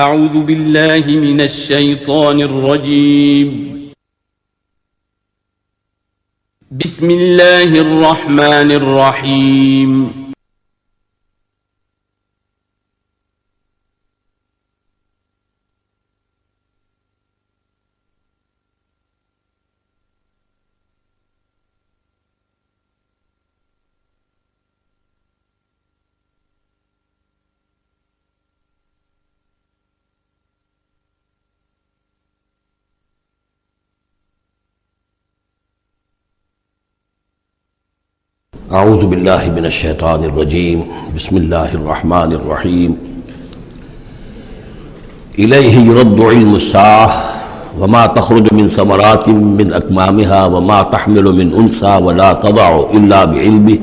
اعوذ باللہ من الشیطان الرجیم بسم اللہ الرحمن الرحیم اعوذ باللہ من الشیطان الرجیم بسم اللہ الرحمن الرحیم الیہ یرد علم الساعة وما تخرج من ثمرات من اکمامها وما تحمل من انثى ولا تضع الا بعلمه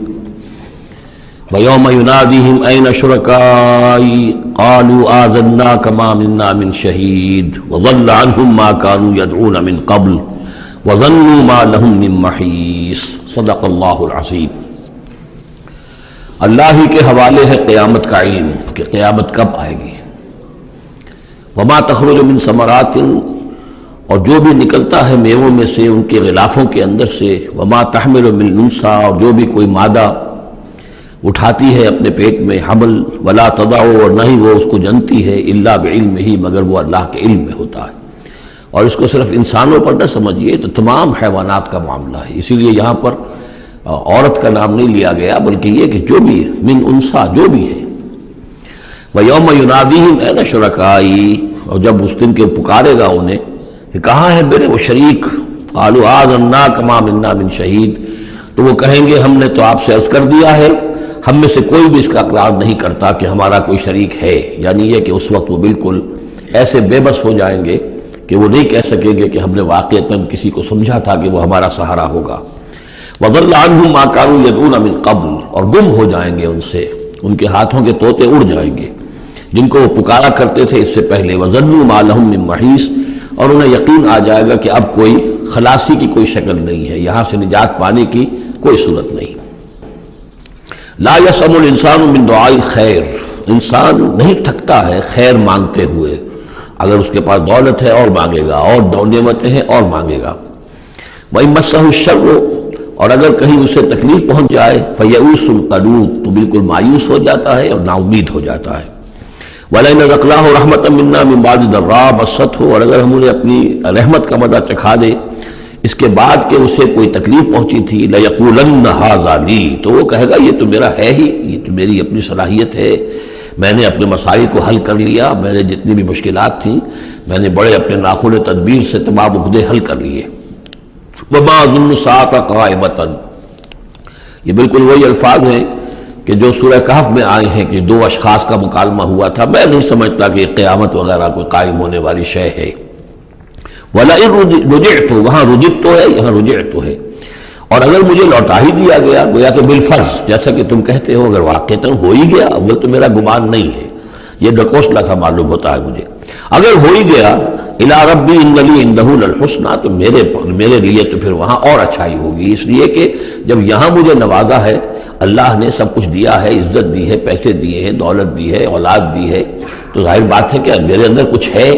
ویوم ینادیہم این شرکائی قالوا آذناک ما منا من شہید وضل عنہم ما كانوا يدعون من قبل وظنوا ما لهم من محیص صدق اللہ العظیم۔ اللہ ہی کے حوالے ہے قیامت کا علم کہ قیامت کب آئے گی۔ وما تخرج من ثمرات، اور جو بھی نکلتا ہے میووں میں سے ان کے غلافوں کے اندر سے، وما تحمل من انثى، اور جو بھی کوئی مادہ اٹھاتی ہے اپنے پیٹ میں حمل، ولا تضع، اور نہ ہی وہ اس کو جنتی ہے، الا بعلمہ، مگر وہ اللہ کے علم میں ہوتا ہے۔ اور اس کو صرف انسانوں پر نہ سمجھیے، تو تمام حیوانات کا معاملہ ہے۔ اسی لیے یہاں پر عورت کا نام نہیں لیا گیا، بلکہ یہ کہ جو بھی من انثى، جو بھی ہے۔ وَيَوْمَ يُنَادِيهِمْ أَيْنَ شُرَكَائِي، اور جب اس دن کے پکارے گا انہیں کہ کہاں ہے میرے وہ شریک، قَالُوا آذَنَّاكَ مَا مِنَّا مِن شَهِيدٍ، تو وہ کہیں گے ہم نے تو آپ سے عرض کر دیا ہے، ہم میں سے کوئی بھی اس کا اقرار نہیں کرتا کہ ہمارا کوئی شریک ہے۔ یعنی یہ کہ اس وقت وہ بالکل ایسے بے بس ہو جائیں گے کہ وہ نہیں کہہ سکیں گے کہ ہم نے واقعتاً کسی کو سمجھا تھا کہ وہ ہمارا سہارا ہوگا۔ وَضَلَّ عَنْهُمْ مَا كَانُوا يَدْعُونَ مِن قَبْلُ، اور گم ہو جائیں گے ان سے، ان کے ہاتھوں کے طوطے اڑ جائیں گے جن کو وہ پکارا کرتے تھے اس سے پہلے۔ وَظَنُّوا مَا لَهُم مِّن مَّحِيصٍ، اور انہیں یقین آ جائے گا کہ اب کوئی خلاصی کی کوئی شکل نہیں ہے، یہاں سے نجات پانے کی کوئی صورت نہیں۔ لا يسأم الانسان من دعاء الخیر، انسان نہیں تھکتا ہے خیر مانگتے ہوئے، اگر اس کے پاس دولت ہے اور مانگے گا، اور نعمتیں ہیں اور مانگے گا۔ وَإِن مَّسَّهُ الشَّرُّ، اور اگر کہیں اسے تکلیف پہنچ جائے، فَيَئُوسٌ قَنُوطٌ، تو بالکل مایوس ہو جاتا ہے اور نا امید ہو جاتا ہے۔ وَلَئِنْ أَذَقْنَاهُ رَحْمَةً مِنَّا مِن بَعْدِ ضَرَّاءٍ مَسَّتْهُ، اور اگر ہم انہیں اپنی رحمت کا مزہ چکھا دے اس کے بعد کہ اسے کوئی تکلیف پہنچی تھی، لَيَقُولَنَّ هَٰذَا لِي، تو وہ کہے گا یہ تو میرا ہے ہی، یہ تو میری اپنی صلاحیت ہے، میں نے اپنے مسائل کو حل کر لیا، میں نے جتنی بھی مشکلات تھیں میں نے بڑے اپنے ناخن تدبیر سے تمام عقدے حل کر لیے۔ وَمَا أَظُنُّ السَّاعَةَ قَائِمَةً، یہ بالکل وہی الفاظ ہیں کہ جو سورہ کہف میں آئے ہیں کہ دو اشخاص کا مکالمہ ہوا تھا، میں نہیں سمجھتا کہ قیامت وغیرہ کوئی قائم ہونے والی شے ہے۔ وَلَئِن رُجِعْتُ، وہاں رُجِعْتُ ہے، یہاں رُجِعْتُ ہے، اور اگر مجھے لوٹا ہی دیا گیا، گویا کہ بالفرض، جیسا کہ تم کہتے ہو، اگر واقعتاً ہو ہی گیا، اول تو میرا گمان نہیں ہے، یہ ڈکوسلا کا معلوم ہوتا ہے مجھے، اگر ہو ہی گیا، اِلَىٰ رَبِّي إِنَّ لِي عِندَهُ لَلْحُسْنَىٰ، تو میرے لیے تو پھر وہاں اور اچھائی ہوگی، اس لیے کہ جب یہاں مجھے نوازا ہے، اللہ نے سب کچھ دیا ہے، عزت دی ہے، پیسے دیے ہیں، دولت دی ہے، اولاد دی ہے، تو ظاہر بات ہے کہ میرے اندر کچھ ہے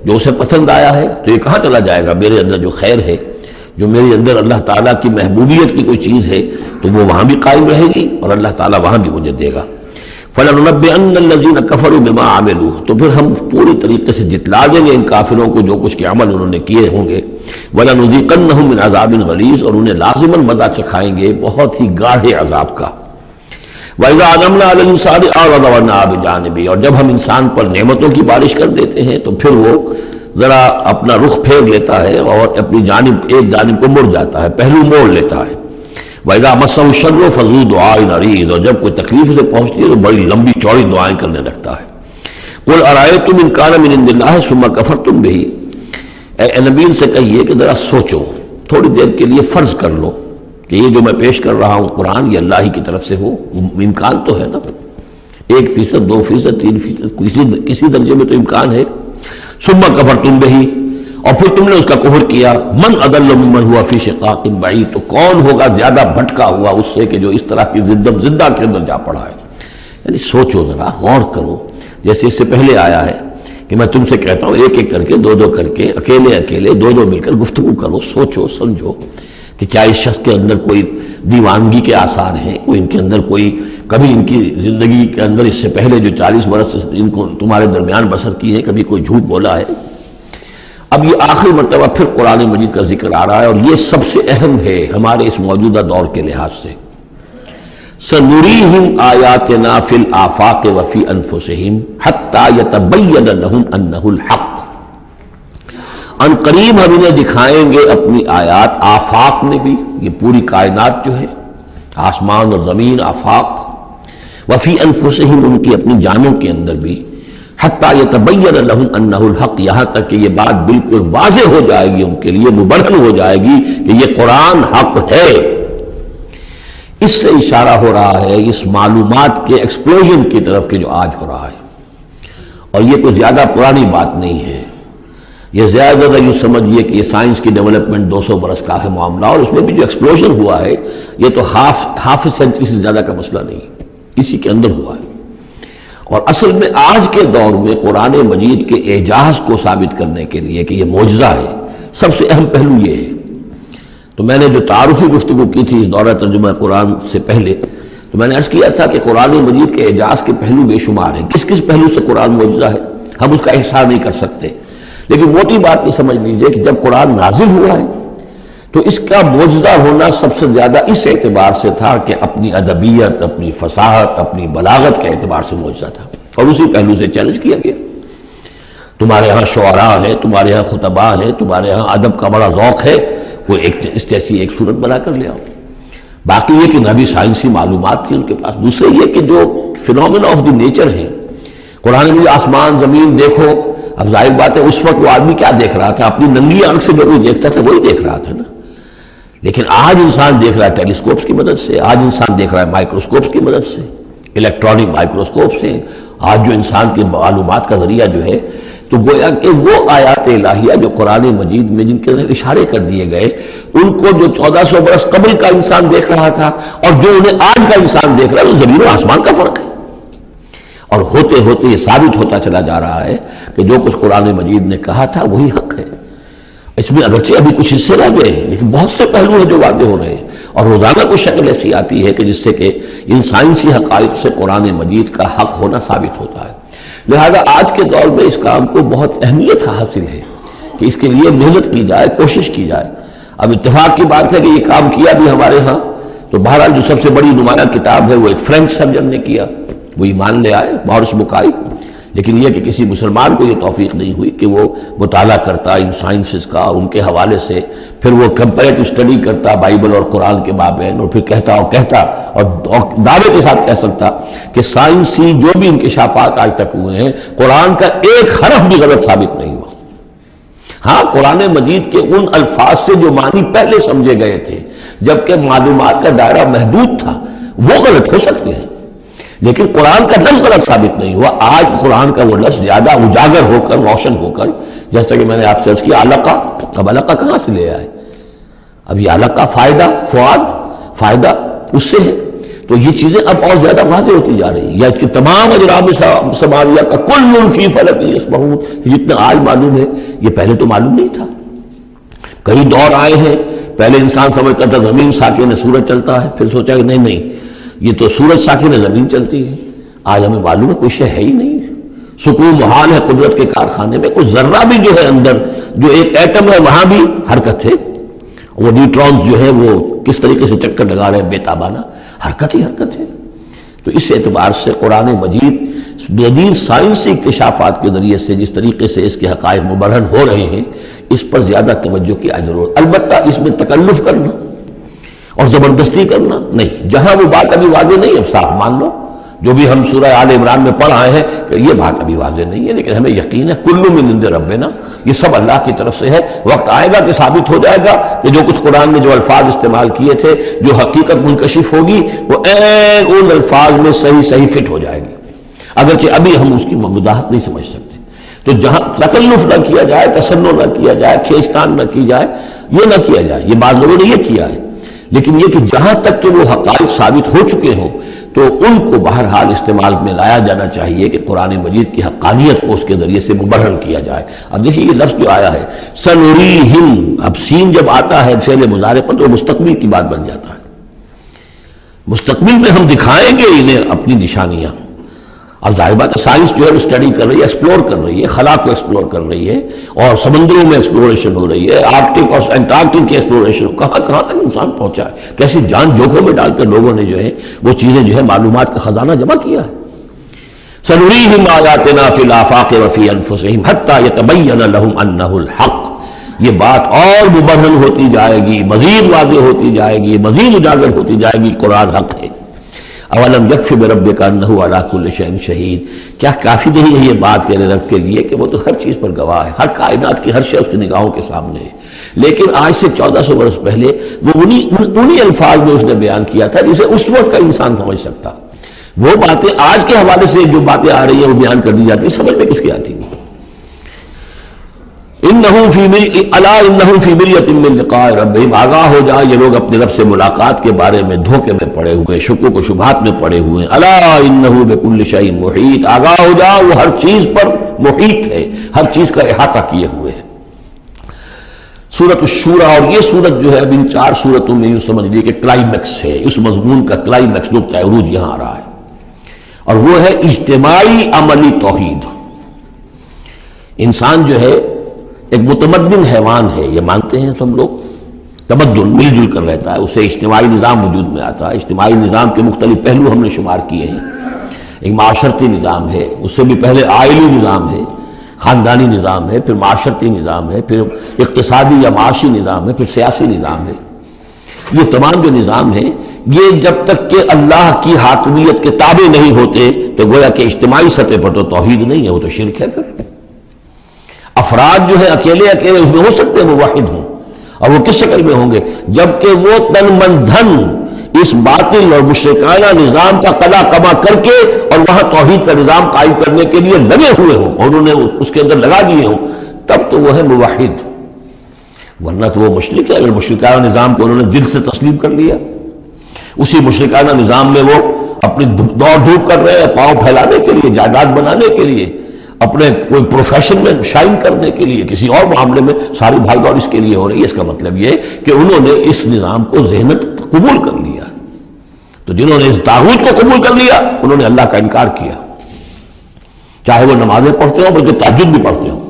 جو اسے پسند آیا ہے، تو یہ کہاں چلا جائے گا؟ میرے اندر جو خیر ہے، جو میرے اندر اللہ تعالیٰ کی محبوبیت کی کوئی چیز ہے، تو وہ وہاں بھی قائم رہے گی اور اللہ تعالیٰ وہاں بھی مجھے دے گا۔ فَلَنُنَبِّئَنَّ الَّذِينَ كَفَرُوا بِمَا عَمِلُوا، تو پھر ہم پوری طریقے سے جتلا دیں گے ان کافروں کو جو کچھ کے عمل انہوں نے کیے ہوں گے۔ وَلَنُذِيقَنَّهُم مِّنْ عَذَابٍ غَلِيظٍ، اور انہیں لازماً مزہ چکھائیں گے بہت ہی گاڑھے عذاب کا۔ وَإِذَا أَنْعَمْنَا عَلَى الْإِنسَانِ أَعْرَضَ وَنَأَىٰ بِجَانِبِهِ، اور جب ہم انسان پر نعمتوں کی بارش کر دیتے ہیں تو پھر وہ ذرا اپنا رخ پھیر لیتا ہے اور اپنی جانب ایک جانب کو مڑ جاتا ہے، پہلو موڑ لیتا ہے۔ وَإِذَا مَسَّهُ الشَّرُّ فَذُو دُعَاءٍ عَرِيضٍ، اور جب کوئی تکلیف اسے پہنچتی ہے تو بڑی لمبی چوڑی دعائیں کرنے لگتا ہے۔ قُلْ أَرَأَيْتُمْ إِنْ كَانَ مِنْ عِندِ اللَّهِ ثُمَّ كَفَرْتُمْ بِهِ، اے نبی سے کہیے کہ ذرا سوچو، تھوڑی دیر کے لیے فرض کر لو کہ یہ جو میں پیش کر رہا ہوں قرآن یہ اللہ ہی کی طرف سے ہو، امکان تو ہے نا، 1%، 2%، 3%، کسی درجے میں تو امکان ہے۔ ثُمَّ كَفَرْتُمْ بِهِ، اور پھر تم نے اس کا کفر کیا۔ من اضل ممن ہوا فی شقاق بعید، تو کون ہوگا زیادہ بھٹکا ہوا اس سے کہ جو اس طرح کی زدہ کے اندر جا پڑا ہے۔ یعنی سوچو ذرا، غور کرو، جیسے اس سے پہلے آیا ہے کہ میں تم سے کہتا ہوں ایک ایک کر کے، دو دو کر کے، اکیلے اکیلے، دو دو مل کر گفتگو کرو، سوچو سمجھو کہ کیا اس شخص کے اندر کوئی دیوانگی کے آثار ہیں، کوئی ان کے اندر کوئی کبھی ان کی زندگی کے اندر اس سے پہلے جو 40 برس ان کو تمہارے درمیان بسر کی ہے کبھی کوئی جھوٹ بولا ہے۔ اب یہ آخری مرتبہ پھر قرآن مجید کا ذکر آ رہا ہے، اور یہ سب سے اہم ہے ہمارے اس موجودہ دور کے لحاظ سے۔ سَنُرِيهِمْ آيَاتِنَا فِي الْآفَاقِ وَفِي أَنفُسِهِمْ حَتَّى يَتَبَيَّنَ لَهُمْ أَنَّهُ الْحَقُّ۔ ان قریب ہم انہیں دکھائیں گے اپنی آیات، آفاق میں بھی، یہ پوری کائنات جو ہے، آسمان اور زمین، آفاق، وفی انفسہم، ان کی اپنی جانوں کے اندر بھی، حتیٰ یتبین لہم انہ الحق، یہاں تک کہ یہ بات بالکل واضح ہو جائے گی ان کے لیے، مبرہن ہو جائے گی کہ یہ قرآن حق ہے۔ اس سے اشارہ ہو رہا ہے اس معلومات کے ایکسپلوژن کی طرف کہ جو آج ہو رہا ہے، اور یہ کوئی زیادہ پرانی بات نہیں ہے، یہ زیادہ یوں سمجھیے کہ یہ سائنس کی ڈیولپمنٹ 200 برس کا ہے معاملہ، اور اس میں بھی جو ایکسپلوژن ہوا ہے یہ تو ہاف سینچری سے زیادہ کا مسئلہ نہیں، اسی کے اندر ہوا ہے۔ اور اصل میں آج کے دور میں قرآن مجید کے اعجاز کو ثابت کرنے کے لیے کہ یہ معجزہ ہے، سب سے اہم پہلو یہ ہے۔ تو میں نے جو تعارفی گفتگو کی تھی اس دورہ ترجمہ قرآن سے پہلے، تو میں نے عرض کیا تھا کہ قرآن مجید کے اعجاز کے پہلو بے شمار ہیں، کس کس پہلو سے قرآن معجزہ ہے ہم اس کا احسان نہیں کر سکتے، لیکن موٹی بات یہ سمجھ لیجئے کہ جب قرآن نازل ہوا ہے تو اس کا معجزہ ہونا سب سے زیادہ اس اعتبار سے تھا کہ اپنی ادبیت، اپنی فصاحت، اپنی بلاغت کے اعتبار سے معجزہ تھا، اور اسی پہلو سے چیلنج کیا گیا۔ تمہارے ہاں شعراء ہیں، تمہارے ہاں خطباء ہیں، تمہارے ہاں ادب کا بڑا ذوق ہے، وہ اس جیسی ایک صورت بنا کر لے آؤ۔ باقی یہ کہ نبی سائنسی معلومات تھی ان کے پاس۔ دوسرے یہ کہ جو فینومینا آف دی نیچر ہے، قرآن میں آسمان زمین دیکھو، اب ظاہر بات ہے اس وقت وہ آدمی کیا دیکھ رہا تھا، اپنی ننگی آنکھ سے جو کوئی دیکھتا تھا وہی دیکھ رہا تھا نا، لیکن آج انسان دیکھ رہا ہے ٹیلیسکوپس کی مدد سے، آج انسان دیکھ رہا ہے مائکروسکوپس کی مدد سے، الیکٹرانک مائکروسکوپ سے، آج جو انسان کی معلومات کا ذریعہ جو ہے، تو گویا کہ وہ آیات الہیہ جو قرآن مجید میں جن کے اشارے کر دیے گئے، ان کو جو 1400 برس قبل کا انسان دیکھ رہا تھا اور جو انہیں آج کا انسان دیکھ رہا ہے، وہ زمین و آسمان کا فرق ہے۔ اور ہوتے ہوتے یہ ثابت ہوتا چلا جا رہا ہے کہ جو کچھ قرآن مجید نے کہا تھا وہی حق ہے۔ اس میں اگرچہ ابھی کچھ حصے رہ گئے ہیں، لیکن بہت سے پہلو ہیں جو واضح ہو رہے ہیں، اور روزانہ کوئی شکل ایسی آتی ہے کہ جس سے کہ ان سائنسی حقائق سے قرآن مجید کا حق ہونا ثابت ہوتا ہے۔ لہذا آج کے دور میں اس کام کو بہت اہمیت حاصل ہے کہ اس کے لیے محنت کی جائے، کوشش کی جائے۔ اب اتفاق کی بات ہے کہ یہ کام کیا بھی ہمارے ہاں، تو بہرحال جو سب سے بڑی نمایاں کتاب ہے وہ ایک فرینچ سرجن نے کیا، وہ ایمان لے آئے، مورس بکائی، لیکن یہ کہ کسی مسلمان کو یہ توفیق نہیں ہوئی کہ وہ مطالعہ کرتا ان سائنسز کا، اور ان کے حوالے سے پھر وہ کمپیریٹو اسٹڈی کرتا بائبل اور قرآن کے مابین، اور پھر کہتا اور دعوے کے ساتھ کہہ سکتا کہ سائنسی جو بھی انکشافات آج تک ہوئے ہیں، قرآن کا ایک حرف بھی غلط ثابت نہیں ہوا۔ ہاں، قرآن مجید کے ان الفاظ سے جو معنی پہلے سمجھے گئے تھے جبکہ معلومات کا دائرہ محدود تھا، وہ غلط ہو سکتے ہیں، لیکن قرآن کا لفظ غلط ثابت نہیں ہوا۔ آج قرآن کا وہ لفظ زیادہ اجاگر ہو کر، روشن ہو کر، جیسا کہ میں نے آپ سے عرض کیا علقہ، اب علقہ کہاں سے لے آئے؟ اب یہ علقہ فائدہ، فؤاد، فائدہ اس سے ہے، تو یہ چیزیں اب اور زیادہ واضح ہوتی جا رہی ہیں۔ یا کہ تمام اجرام سماویہ کا کل فی فلک یسبحون، جتنا آج معلوم ہے یہ پہلے تو معلوم نہیں تھا۔ کئی دور آئے ہیں، پہلے انسان سمجھتا تھا زمین ساکن ہے، سورج چلتا ہے، پھر سوچا کہ نہیں، یہ تو سورج ساکن ہے، زمین چلتی ہے۔ آج ہمیں معلوم ہے کوئی شے ہے ہی نہیں، سکون محال ہے قدرت کے کارخانے میں، کوئی ذرہ بھی جو ہے اندر، جو ایک ایٹم ہے وہاں بھی حرکت ہے، وہ نیوٹرونز جو ہے وہ کس طریقے سے چکر لگا رہے ہیں بے تابانہ، حرکت ہی حرکت ہے۔ تو اس اعتبار سے قرآن مجید جدید سائنسی اکتشافات کے ذریعے سے جس طریقے سے اس کے حقائق مبرہن ہو رہے ہیں، اس پر زیادہ توجہ کی ضرورت۔ البتہ اس میں تکلف کرنا اور زبردستی کرنا نہیں، جہاں وہ بات ابھی واضح نہیں، اب صاف مان لو، جو بھی ہم سورہ آل عمران میں پڑھ آئے ہیں کہ یہ بات ابھی واضح نہیں ہے، لیکن ہمیں یقین ہے کل من عند ربنا، یہ سب اللہ کی طرف سے ہے۔ وقت آئے گا کہ ثابت ہو جائے گا کہ جو کچھ قرآن نے جو الفاظ استعمال کیے تھے، جو حقیقت منکشف ہوگی، وہ ان الفاظ میں صحیح فٹ ہو جائے گی، اگرچہ ابھی ہم اس کی وضاحت نہیں سمجھ سکتے۔ تو جہاں تکلف نہ کیا جائے، تصنع نہ کیا جائے، کھینچتان نہ کی جائے، یہ نہ کیا جائے، یہ بعض لوگوں نے یہ کیا ہے، لیکن یہ کہ جہاں تک کہ وہ حقائق ثابت ہو چکے ہوں تو ان کو بہرحال استعمال میں لایا جانا چاہیے کہ قرآن مجید کی حقانیت کو اس کے ذریعے سے مبرہن کیا جائے۔ اب دیکھیے یہ لفظ جو آیا ہے سنریہم، اب سین جب آتا ہے فعل مضارع پر تو مستقبل کی بات بن جاتا ہے، مستقبل میں ہم دکھائیں گے انہیں اپنی نشانیاں۔ اب ظاہر بات ہے سائنس جو ہے وہ اسٹڈی کر رہی ہے، ایکسپلور کر رہی ہے، خلا کو ایکسپلور کر رہی ہے، اور سمندروں میں ایکسپلوریشن ہو رہی ہے، آرکٹک اور انٹارکٹک کی ایکسپلوریشن، کہاں کہاں تک انسان پہنچا ہے، کیسی جان جوکھوں میں ڈال کر لوگوں نے جو ہے وہ چیزیں جو ہے معلومات کا خزانہ جمع کیا ہے۔ سنریہم آیاتنا فی الآفاق وفی انفسہم حتی یتبین لہم انہ الحق، یہ بات اور مبرہن ہوتی جائے گی، مزید واضح ہوتی جائے گی، مزید اجاگر ہوتی جائے گی، قرآن حق ہے۔ اولم یکفی بربک انہ علی کل شیء شہید، کیا کافی نہیں ہے یہ بات تیرے رب کے لیے کہ وہ تو ہر چیز پر گواہ ہے، ہر کائنات کی ہر شے اس کی نگاہوں کے سامنے ہے۔ لیکن آج سے 1400 برس پہلے وہ انہی الفاظ میں اس نے بیان کیا تھا جسے اس وقت کا انسان سمجھ سکتا۔ وہ باتیں آج کے حوالے سے جو باتیں آ رہی ہیں وہ بیان کر دی جاتی ہیں، سمجھ میں کس کی آتی نہیں۔ انہم فی مریۃ من لقاء ربہم، آگاہ ہو جائے یہ لوگ اپنے رب سے ملاقات کے بارے میں دھوکے میں پڑے ہوئے، شکوک و شبہات میں پڑے ہوئے۔ الا انہ بکل شیء محیط، آگاہ ہو جاؤ وہ ہر چیز پر محیط ہے، ہر چیز کا احاطہ کیے ہوئے ہے۔ سورۃ الشورى، اور یہ سورت جو ہے اب ان 4 سورتوں میں یوں سمجھ لیجیے کہ کلائمیکس ہے، اس مضمون کا کلائمیکس نقطہ عروج یہاں آ رہا ہے، اور وہ ہے اجتماعی عملی توحید۔ انسان جو ہے ایک متمدن حیوان ہے، یہ مانتے ہیں سب لوگ، تمدن مل جل کر رہتا ہے، اسے اجتماعی نظام وجود میں آتا ہے۔ اجتماعی نظام کے مختلف پہلو ہم نے شمار کیے ہیں، ایک معاشرتی نظام ہے، اس سے بھی پہلے آئلی نظام ہے، خاندانی نظام ہے، پھر معاشرتی نظام ہے، پھر اقتصادی یا معاشی نظام ہے، پھر سیاسی نظام ہے۔ یہ تمام جو نظام ہیں یہ جب تک کہ اللہ کی حاکمیت کے تابع نہیں ہوتے تو گویا کہ اجتماعی سطح پر تو توحید نہیں ہے، وہ تو شرک ہے۔ پھر افراد جو ہے اکیلے اکیلے اس میں ہو سکتے ہیں موحد ہوں، اور وہ کس شکل میں ہوں گے؟ جبکہ وہ تن من دھن اس باطل اور مشرکانہ نظام کا قلع کما کر کے اور وہاں توحید کا نظام قائم کرنے کے لیے لگے ہوئے ہوں اور انہوں نے اس کے اندر لگا دیے ہوں، تب تو وہ ہے موحد، ورنہ تو وہ مشرک ہے۔ اگر مشرکانہ نظام کو انہوں نے دل سے تسلیم کر لیا، اسی مشرکانہ نظام میں وہ اپنی دوڑ دھوپ کر رہے ہیں پاؤں پھیلانے کے لیے، جائیداد بنانے کے لیے، اپنے کوئی پروفیشن میں شائن کرنے کے لیے، کسی اور معاملے میں ساری بھاگ دوڑ اس کے لیے ہو رہی ہے۔ اس کا مطلب یہ کہ انہوں نے اس نظام کو ذہنت قبول کر لیا، تو جنہوں نے اس طاغوت کو قبول کر لیا انہوں نے اللہ کا انکار کیا، چاہے وہ نمازیں پڑھتے ہوں بلکہ تہجد بھی پڑھتے ہوں۔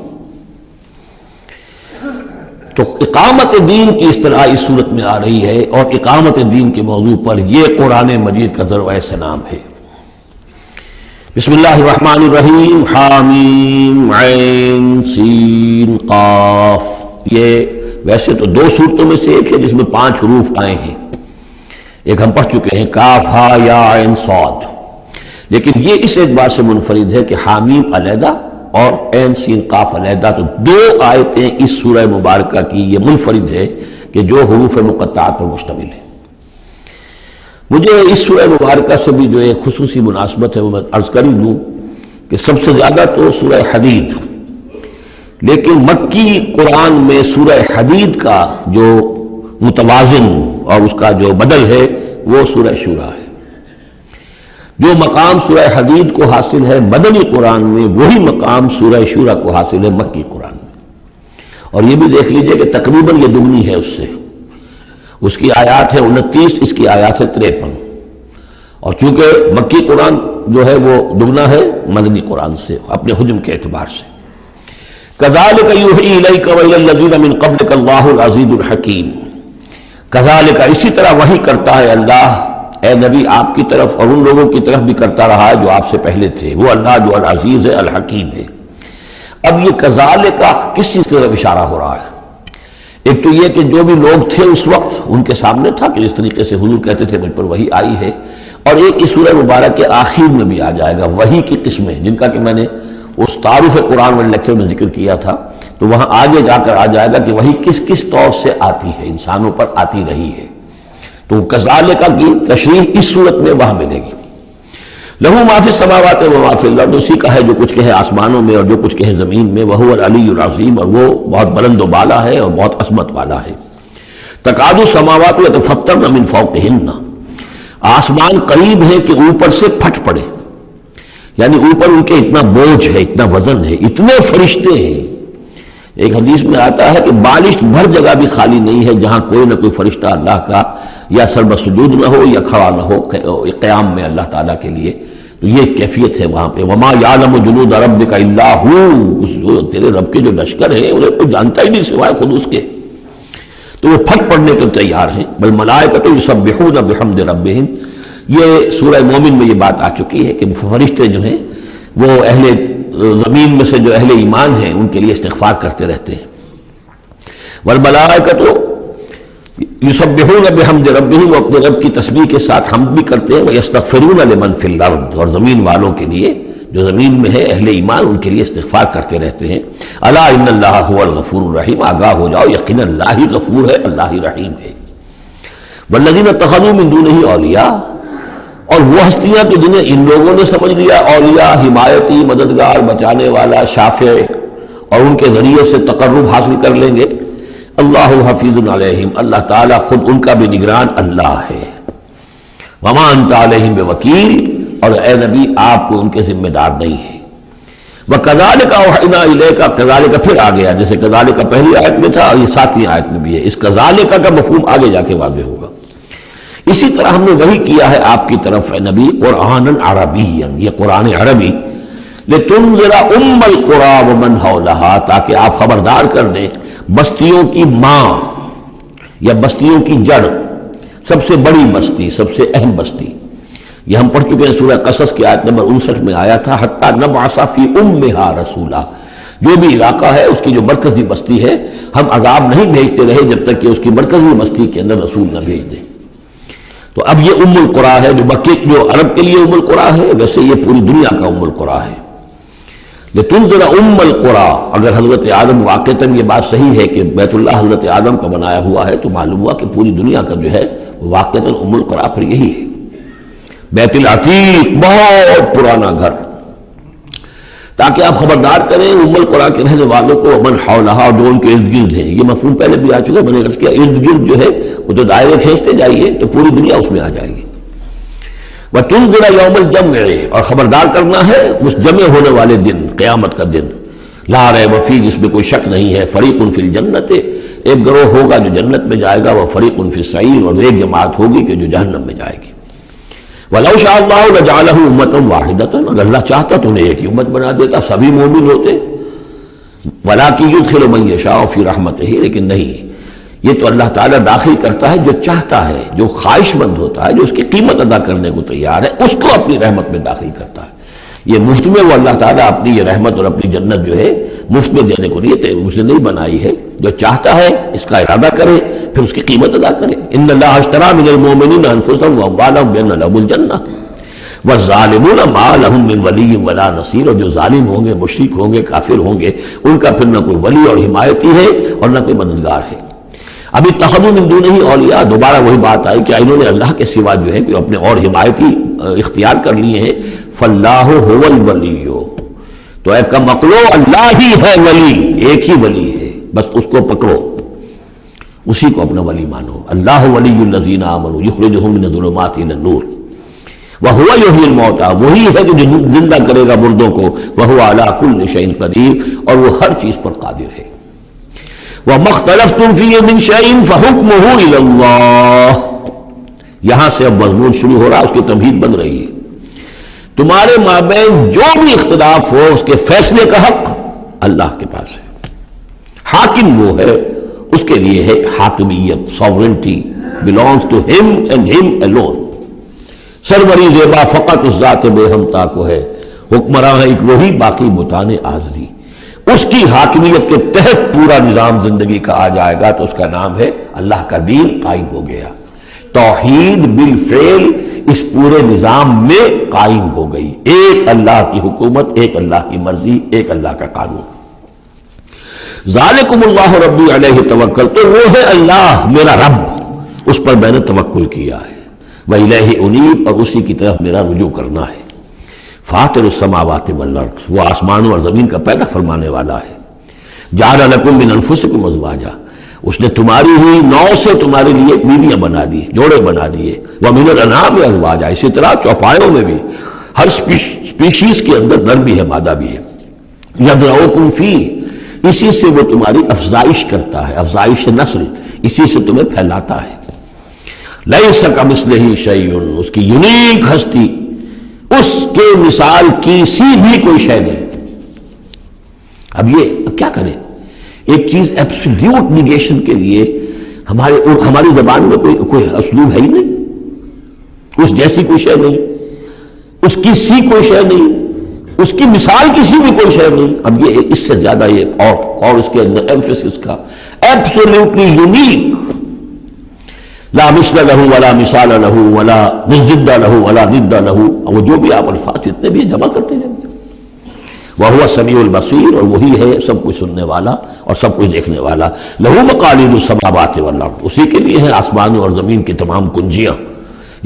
تو اقامت دین کی اصطلاح اس صورت میں آ رہی ہے، اور اقامت دین کے موضوع پر یہ قرآن مجید کا ذروۂ سنام ہے۔ بسم اللہ الرحمن الرحیم، حامیم عین سین قاف۔ یہ ویسے تو 2 صورتوں میں سے ایک ہے جس میں 5 حروف آئے ہیں، ایک ہم پڑھ چکے ہیں کاف ہا یا عین صاد، لیکن یہ اس اعتبار سے منفرد ہے کہ حامیم علیحدہ اور عین سین قاف علیحدہ، تو 2 آیتیں اس سورہ مبارکہ کی یہ منفرد ہے کہ جو حروف مقطعات پر مشتمل ہے۔ مجھے اس سورہ مبارکہ سے بھی جو ایک خصوصی مناسبت ہے وہ میں عرض کر ہی دوں کہ سب سے زیادہ تو سورہ حدید، لیکن مکی قرآن میں سورہ حدید کا جو متوازن اور اس کا جو بدل ہے وہ سورہ شورى ہے۔ جو مقام سورہ حدید کو حاصل ہے مدنی قرآن میں، وہی مقام سورہ شورى کو حاصل ہے مکی قرآن میں، اور یہ بھی دیکھ لیجئے کہ تقریباً یہ دگنی ہے اس سے، اس کی آیات ہے 29، اس کی آیات ہے 53، اور چونکہ مکی قرآن جو ہے وہ دگنا ہے مدنی قرآن سے اپنے حجم کے اعتبار سے۔ کذالک یوحی الیک والی الذین من قبلک اللہ العزیز الحکیم، کذالک اسی طرح وحی کرتا ہے اللہ اے نبی آپ کی طرف اور ان لوگوں کی طرف بھی کرتا رہا ہے جو آپ سے پہلے تھے، وہ اللہ جو العزیز ہے الحکیم ہے۔ اب یہ کذالک کس چیز کی طرف اشارہ ہو رہا ہے؟ ایک تو یہ کہ جو بھی لوگ تھے اس وقت ان کے سامنے تھا کہ جس طریقے سے حضور کہتے تھے مجھ پر وحی آئی ہے، اور ایک اس سورہ مبارک کے آخر میں بھی آ جائے گا وحی کی قسمیں، جن کا کہ میں نے اس تعارف قرآن والے لیکچر میں ذکر کیا تھا، تو وہاں آگے جا کر آ جائے گا کہ وحی کس کس طور سے آتی ہے، انسانوں پر آتی رہی ہے۔ تو کذالک کی تشریح اس صورت میں وہاں ملے گی۔ لہو ما فی السماوات و ما فی الارض، اسی کا ہے جو کچھ کہے آسمانوں میں اور جو کچھ کہے زمین میں، وہو العلی العظیم، اور وہ بہت بلند و بالا ہے اور بہت عظمت والا ہے۔ تکاد السماوات یتفطرن من فوقہن، آسمان قریب ہے کہ اوپر سے پھٹ پڑے، یعنی اوپر ان کے اتنا بوجھ ہے، اتنا وزن ہے، اتنے فرشتے ہیں۔ ایک حدیث میں آتا ہے کہ بالشت بھر جگہ بھی خالی نہیں ہے جہاں کوئی نہ کوئی فرشتہ اللہ کا یا سر بسجود نہ ہو یا کھڑا نہ ہو قیام میں اللہ تعالیٰ کے لیے۔ تو یہ کیفیت ہے وہاں پہ۔ وما یعلم جنود ربک الا ہو، تیرے رب کے جو لشکر ہیں انہیں کوئی جانتا ہی نہیں سوائے خود اس کے، تو وہ پھٹ پڑنے کے تیار ہیں۔ بل ملائکۃ یسبحون بحمد ربہم، یہ سورہ مومن میں یہ بات آ چکی ہے کہ فرشتے جو ہیں وہ اہل زمین میں سے جو اہل ایمان ہیں ان کے لیے استغفار کرتے رہتے ہیں۔ والملائکۃ یسبحون بحمد ربہم، وہ اپنے رب کی تسبیح کے ساتھ حمد بھی کرتے ہیں، ویستغفرون لمن فی الارض، اور زمین والوں کے لیے جو زمین میں ہے اہل ایمان ان کے لیے استغفار کرتے رہتے ہیں۔ الا ان اللہ هو الغفور الرحیم، آگاہ ہو جاؤ یقینا اللہ ہی غفور ہے، اللہ ہی رحیم ہے۔ والذین اتخذوا من دونہ اولیاء، اور وہ ہستیاں کہ جنہیں ان لوگوں نے سمجھ لیا اولیاء، حمایتی، مددگار، بچانے والا، شافع، اور ان کے ذریعے سے تقرب حاصل کر لیں گے۔ اللہ حفیظ علیہم، اللہ تعالیٰ خود ان کا بھی نگران اللہ ہے۔ وما انت علیہم بوکیل، اور اے نبی آپ کو ان کے ذمہ دار نہیں ہے۔ وَكَذَلِكَ أَوْحَيْنَا إِلَيْكَ، کذالک پھر آ گیا، جیسے کذالک پہلی آیت میں تھا اور یہ 7ویں آیت میں بھی ہے، اس کذالک کا مفہوم آگے جا کے واضح ہوگا۔ اسی طرح ہم نے وہی کیا ہے آپ کی طرف اے نبی، قرآنا عربیا، یہ قرآن عربی، لِتُنذِرَ أُمَّ الْقُرَىٰ وَمَنْ حَوْلَهَا، تاکہ آپ خبردار کر دیں بستیوں کی ماں یا بستیوں کی جڑ، سب سے بڑی بستی، سب سے اہم بستی۔ یہ ہم پڑھ چکے ہیں سورہ قصص کی آیت نمبر 59 میں آیا تھا، حتیٰ نبعث فی امہا رسولا، جو بھی علاقہ ہے اس کی جو مرکزی بستی ہے ہم عذاب نہیں بھیجتے رہے جب تک کہ اس کی مرکزی بستی کے اندر رسول نہ بھیج دیں۔ تو اب یہ ام القریٰ ہے، جو مکے جو عرب کے لیے ام القریٰ ہے، ویسے یہ پوری دنیا کا ام القریٰ ہے۔ لتنذر ام القریٰ، اگر حضرت آدم واقعتاً یہ بات صحیح ہے کہ بیت اللہ حضرت آدم کا بنایا ہوا ہے تو معلوم ہوا کہ پوری دنیا کا جو ہے واقعتاً ام القریٰ پھر یہی ہے، بیت العتیق، بہت پرانا گھر، تاکہ آپ خبردار کریں ام القریٰ کے رہنے والوں کو، ومن حولہا، جو ان کے ارد گرد ہیں۔ یہ مفہوم پہلے بھی آ چکا، میں نے عرض کیا ارد گرد جو ہے وہ تو دائرے کھینچتے جائیے تو پوری دنیا اس میں آ جائے گی۔ وَتُنذِرَ يَوْمَ الْجَمْعِ، اور خبردار کرنا ہے اس جمع ہونے والے دن، قیامت کا دن، لا ریب فیہ، جس میں کوئی شک نہیں ہے، فریق فی الجنت، ایک گروہ ہوگا جو جنت میں جائے گا، وفریق فی السعیر، اور ایک جماعت ہوگی کہ جو جہنم میں جائے گی۔ وَلَوْ شَاءَ اللَّهُ لَجَعَلَهُ أُمَّةً وَاحِدَةً، اگر اللہ چاہتا تو انہیں ایک ہی امت بنا دیتا، سبھی مومن ہوتے۔ وَلَٰكِن يُدْخِلُ مَن يَشَاءُ فِي رَحْمَتِهِ، لیکن نہیں، یہ تو اللہ تعالیٰ داخل کرتا ہے جو چاہتا ہے، جو خواہش مند ہوتا ہے، جو اس کی قیمت ادا کرنے کو تیار ہے، اس کو اپنی رحمت میں داخل کرتا ہے۔ یہ مفت میں وہ اللہ تعالیٰ اپنی یہ رحمت اور اپنی جنت جو ہے مفت میں دینے کو اسے نہیں بنائی ہے، جو چاہتا ہے اس کا ارادہ کرے پھر اس کی قیمت ادا کرے۔ ان اللہ اشتری من المؤمنین انفسهم واموالهم بان لهم الجنہ والظالمون ما لهم من ولی ولا نصیر، اور جو ظالم ہوں گے، مشرک ہوں گے، کافر ہوں گے، ان کا پھر نہ کوئی ولی اور حمایتی ہے اور نہ کوئی مددگار ہے۔ ابھی اتخذوا من دونہ اولیاء، دوبارہ وہی بات آئی کہ انہوں نے اللہ کے سوا جو ہے کہ اپنے اور حمایتی اختیار کر لیے ہیں۔ فاللہ هو الولی، تو اے کم عقلو، اللہ ہی ہے ولی، ایک ہی ولی ہے، بس اس کو پکڑو، اسی کو اپنا ولی مانو۔ اللہ ولی الذین آمنوا یخرجہم من الظلمات الی النور وہو یحیی الموتیٰ، وہی ہے جو زندہ کرے گا مردوں کو، وہو علی کل شیء قدیر، اور وہ ہر چیز پر قادر ہے۔ وَمَا اخْتَلَفْتُمْ فِيهِ مِنْ شَيْءٍ فَحُكْمُهُ إِلَى اللَّهِ، یہاں سے اب مضمون شروع ہو رہا، اس کی تمہید بن رہی ہے۔ تمہارے مابین جو بھی اختلاف ہو اس کے فیصلے کا حق اللہ کے پاس ہے، حاکم وہ ہے، اس کے لیے ہے حاکمیت، sovereignty belongs to him and him alone۔ سروری زیبا فقط اس ذات بے ہمتا کو ہے، حکمراں ہے ایک وہی، باقی بتانے آزری۔ اس کی حاکمیت کے تحت پورا نظام زندگی کا آ جائے گا تو اس کا نام ہے اللہ کا دین قائم ہو گیا۔ توحید بالفعل اس پورے نظام میں قائم ہو گئی، ایک اللہ کی حکومت، ایک اللہ کی مرضی، ایک اللہ کا قانون۔ ذالکم اللہ ربی علیہ توکل، تو وہ ہے اللہ میرا رب، اس پر میں نے توکل کیا ہے۔ وإلیہ انیب، اور اسی کی طرف میرا رجوع کرنا ہے۔ فاطر السماوات والارض، وہ آسمانوں اور زمین کا پیدا فرمانے والا ہے۔ جعل لکم من انفسکم ازواجا، اس نے تمہاری ہی نو سے تمہارے لیے بیویاں بنا دی، جوڑے بنا دیے، وَمِنَ الْأَنْعَامِ أَزْوَاجًا، اسی طرح چوپایوں میں بھی ہر سپیشیز کے اندر نر بھی ہے مادہ بھی ہے، يَذْرَؤُكُمْ فِيهِ، اسی سے وہ تمہاری افزائش کرتا ہے، افزائش نسل اسی سے تمہیں پھیلاتا ہے۔ لَيْسَ كَمِثْلِهِ شَيْءٌ، اس کی یونیک ہستی، اس کے مثال کی سی بھی کوئی شے نہیں۔ اب یہ کیا کریں، ایک چیز ایبسلیوٹ نیگیشن کے لیے ہماری زبان میں کوئی اسلوب ہے ہی نہیں، اس جیسی کوئی شے نہیں، اس کی سی کوئی شے نہیں، اس کی مثال کسی بھی کوئی شے نہیں۔ اب یہ اس سے زیادہ یہ اور اس کے اندر ایمفیسس کا ایبسلیوٹلی یونیک، لا مثل له ولا مثال له ولا ضد له ولا ند له، وہ جو بھی آپ الفاظ جتنے بھی جمع کرتے ہیں، وَهُوَ السَّمِيعُ الْبَصِيرُ، اور وہی ہے سب کچھ سننے والا اور سب کچھ دیکھنے والا۔ لَهُ مَقَالِيدُ السَّمَاوَاتِ وَالْأَرْضِ، اسی کے لیے ہیں آسمان اور زمین کی تمام کنجیاں۔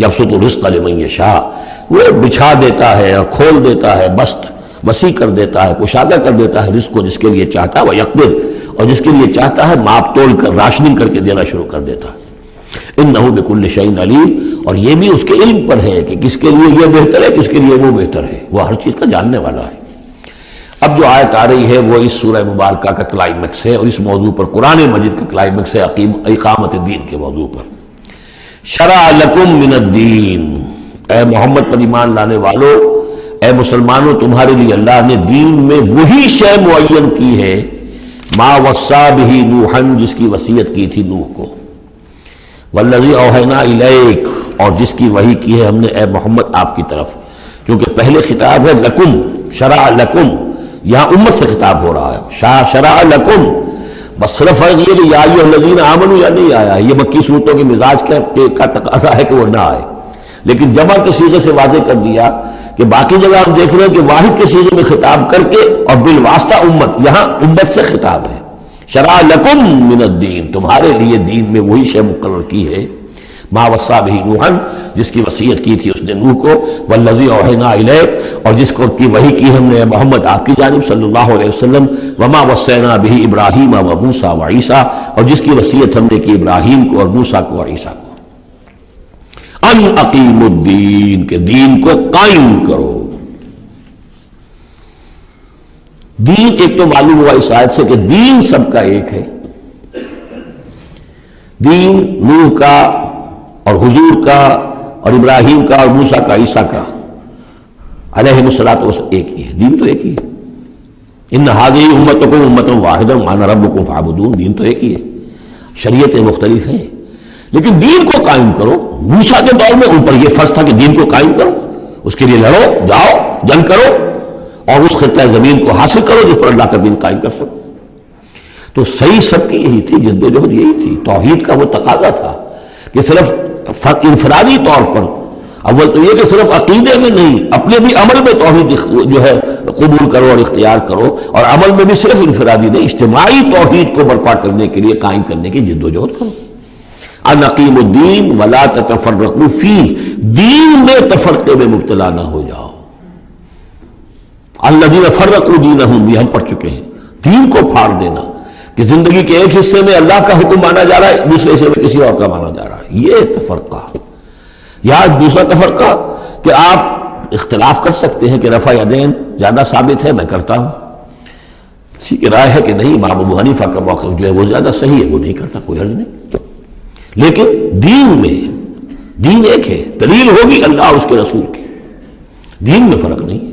يَبْسُطُ الرِّزْقَ لِمَن يَشَاءُ، وہ بچھا دیتا ہے اور کھول دیتا ہے، بست وسیع کر دیتا ہے، کشادہ کر دیتا ہے رزق کو جس کے لیے چاہتا ہے، وَيَقْدِرُ، اور جس کے لیے چاہتا ہے ماپ تول کر راشننگ کر کے دینا شروع کر دیتا ہے۔ إِنَّهُ بِكُلِّ شَيْءٍ عَلِيمٌ، اور یہ بھی اس کے علم پر ہے کہ کس کے لیے یہ بہتر ہے، کس کے لیے وہ بہتر ہے، وہ ہر چیز کا جاننے والا ہے۔ اب جو آیت آ رہی ہے وہ اس سورہ مبارکہ کا کلائمیکس ہے، اور اس موضوع پر قرآن مجید کا کلائمیکس ہے، اقامت الدین کے موضوع پر۔ شرع لکم من الدین، اے محمد پر ایمان لانے والو، اے مسلمانوں، تمہارے لیے اللہ نے دین میں وہی شے معین کی ہے، ما وصا بہ نوحا، جس کی وصیت کی تھی نوح کو، والذی اوحینا الیک، اور جس کی وحی کی ہے ہم نے اے محمد آپ کی طرف، کیونکہ پہلے خطاب ہے لکم، شرع لکم، یہاں امت سے خطاب ہو رہا ہے، شرع لکم، بس صرف فرق یہ کہ یا ایھا الذین آمنوا یا نہیں آیا ہے، یہ مکی صورتوں کے مزاج کا تقاضا ہے کہ وہ نہ آئے، لیکن جمع کے صیغے سے واضح کر دیا کہ باقی جگہ ہم دیکھ رہے ہیں کہ واحد کے صیغے میں خطاب کر کے اور بالواسطہ امت، یہاں امت سے خطاب ہے۔ شرع لکم من الدین، تمہارے لیے دین میں وہی شے مقرر کی ہے، ما وصا بہ نوحا، جس کی وصیت کی تھی اس نے نوح کو، والذی اوحینا الیک، اور جس کو کی وحی کی ہم نے محمد آپ کی جانب صلی اللہ علیہ وسلم، وما وصینا بہ ابراہیم و موسیٰ و عیسیٰ، اور جس کی وصیت ہم نے کی ابراہیم کو اور موسیٰ کو اور عیسیٰ کو، ان اقیموا الدین، کہ دین کو قائم کرو۔ دین ایک تو معلوم ہوا اس آیت سے کہ دین سب کا ایک ہے، دین نوح کا اور حضور کا اور ابراہیم کا اور موسیٰ کا، عیسیٰ کا علیہ الصلوۃ والسلام ایک ہی ہے، دین تو ایک ہی ہے۔ ان ہذہ امتکم امۃ واحدۃ وانا ربکم فاعبدون، دین تو ایک ہی ہے، شریعتیں مختلف ہیں لیکن دین کو قائم کرو۔ موسیٰ کے دور میں ان پر یہ فرض تھا کہ دین کو قائم کرو، اس کے لیے لڑو، جاؤ، جنگ کرو اور اس خطہ زمین کو حاصل کرو جس پر اللہ کا دین قائم کر سکو۔ تو صحیح سب کی یہی تھی، جدوجہد یہی تھی، توحید کا وہ تقاضا تھا کہ صرف انفرادی طور پر، اول تو یہ کہ صرف عقیدے میں نہیں، اپنے بھی عمل میں توحید جو ہے قبول کرو اور اختیار کرو، اور عمل میں بھی صرف انفرادی نہیں، اجتماعی توحید کو برپا کرنے کے لیے قائم کرنے کی جدوجہد کرو۔ ان اقیموا الدین ولا تتفرقوا فیہ، دین میں تفرقے میں مبتلا نہ ہو جاؤ۔ الذین فرقوا دینہم، بھی ہم پڑھ چکے ہیں، دین کو پھاڑ دینا کہ زندگی کے ایک حصے میں اللہ کا حکم مانا جا رہا ہے، دوسرے حصے میں کسی اور کا مانا جا رہا ہے، یہ تفرقہ۔ یا دوسرا تفرقہ کہ آپ اختلاف کر سکتے ہیں کہ رفع یدین زیادہ ثابت ہے، میں کرتا ہوں، کسی کی رائے ہے کہ نہیں امام ابو حنیفہ کا موقف جو ہے وہ زیادہ صحیح ہے، وہ نہیں کرتا، کوئی حرج نہیں، لیکن دین میں دین ایک ہے، دلیل ہوگی اللہ اور اس کے رسول کی، دین میں فرق نہیں ہے۔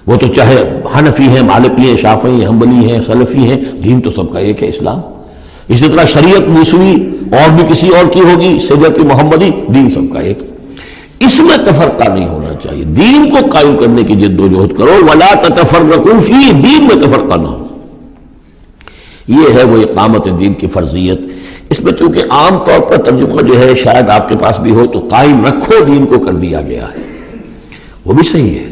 وہ تو چاہے حنفی ہیں، مالکی ہیں، شافعی ہیں، حنبلی ہیں، سلفی ہیں، دین تو سب کا ایک ہے، اسلام۔ اسی طرح شریعت موسوی اور بھی کسی اور کی ہوگی، شریعت محمدی، دین سب کا ایک، اس میں تفرقہ نہیں ہونا چاہیے۔ دین کو قائم کرنے کی جدوجہد کرو، ولا تتفرقوا فیہ، دین میں تفرقہ نہ ہو۔ یہ ہے وہ اقامت دین کی فرضیت۔ اس میں چونکہ عام طور پر ترجمہ جو ہے شاید آپ کے پاس بھی ہو تو قائم رکھو دین کو کر دیا گیا ہے، وہ بھی صحیح ہے۔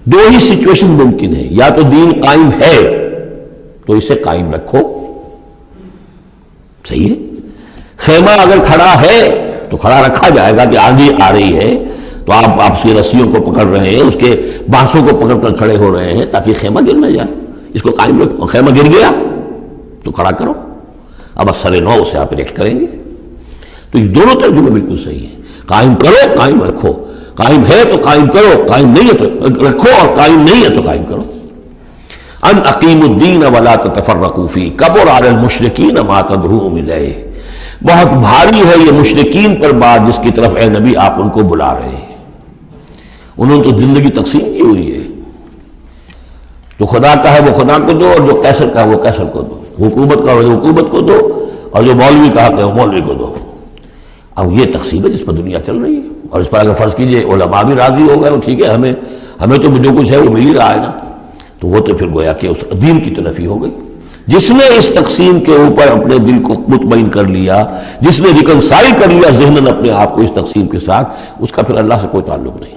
دو ہی سچویشن ممکن ہے، یا تو دین قائم ہے تو اسے قائم رکھو، صحیح ہے۔ خیمہ اگر کھڑا ہے تو کھڑا رکھا جائے گا کہ آندھی آ رہی ہے تو آپ اس کی رسیوں کو پکڑ رہے ہیں، اس کے بانسوں کو پکڑ کر کھڑے ہو رہے ہیں تاکہ خیمہ گر نہ جائے، اس کو قائم رکھو۔ خیمہ گر گیا تو کھڑا کرو، اب اثر نو سے آپ ریکٹ کریں گے. تو یہ دونوں ترجمے بالکل صحیح ہیں. قائم کرو، قائم رکھو. قائم ہے تو قائم کرو، قائم نہیں ہے تو رکھو، اور قائم نہیں ہے تو قائم کرو. ان اقیموا الدین ولا تتفرقوا فیہ کبر علی المشرکین ما تدعوہم الیہ. بہت بھاری ہے یہ مشرکین پر بات جس کی طرف اے نبی آپ ان کو بلا رہے ہیں. انہوں نے تو زندگی تقسیم کی ہوئی ہے. جو خدا کا ہے وہ خدا کو دو، اور جو قیصر کا ہے وہ قیصر کو دو. حکومت کا ہے وہ حکومت کو دو، اور جو مولوی کا حق ہے وہ مولوی کو دو. اب یہ تقسیم ہے جس پر دنیا چل رہی ہے. اور اس پر اگر فرض کیجئے علماء بھی راضی ہو گئے، ٹھیک ہے، ہمیں تو جو کچھ ہے وہ مل ہی رہا ہے نا، تو وہ تو پھر گویا کہ اس دین کی تو نفی ہو گئی. جس نے اس تقسیم کے اوپر اپنے دل کو مطمئن کر لیا، جس نے ریکنسائل کر لیا ذہناً اپنے آپ کو اس تقسیم کے ساتھ، اس کا پھر اللہ سے کوئی تعلق نہیں.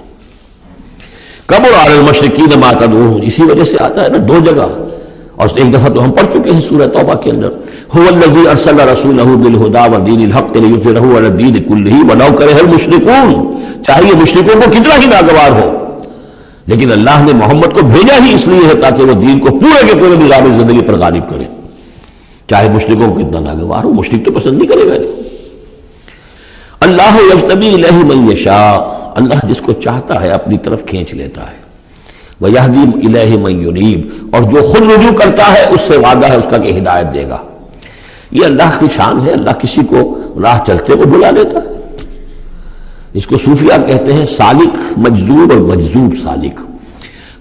کبر علی المشرکین ما تدعوہم، اسی وجہ سے آتا ہے نا دو جگہ، اور ایک دفعہ تو ہم پڑھ چکے ہیں سورہ توبہ کے اندر، هو الذی ارسل رسولہ بالہدی ودین الحق لیظہرہ علی الدین کلہ ولو کرہ المشرکون. چاہیے مشرکوں کو کتنا ہی ناگوار ہو، لیکن اللہ نے محمد کو بھیجا ہی اس لیے ہے تاکہ وہ دین کو پورے کے پورے نظام زندگی پر غالب کرے. چاہے مشرکوں کو کتنا ناگوار ہو، مشرک تو پسند نہیں کرے گا اس کو. اللہ یجتبی الیہ من یشاء، اللہ جس کو چاہتا ہے اپنی طرف کھینچ لیتا ہے. وَيَهْدِي إِلَيْهِ مَن يُنِيبُ، اور جو خود رجوع کرتا ہے اس سے وعدہ ہے اس کا کہ ہدایت دے گا. یہ اللہ کی شان ہے، اللہ کسی کو راہ چلتے کو بلا لیتا ہے. اس کو صوفیہ کہتے ہیں سالک مجذوب اور مجذوب سالک.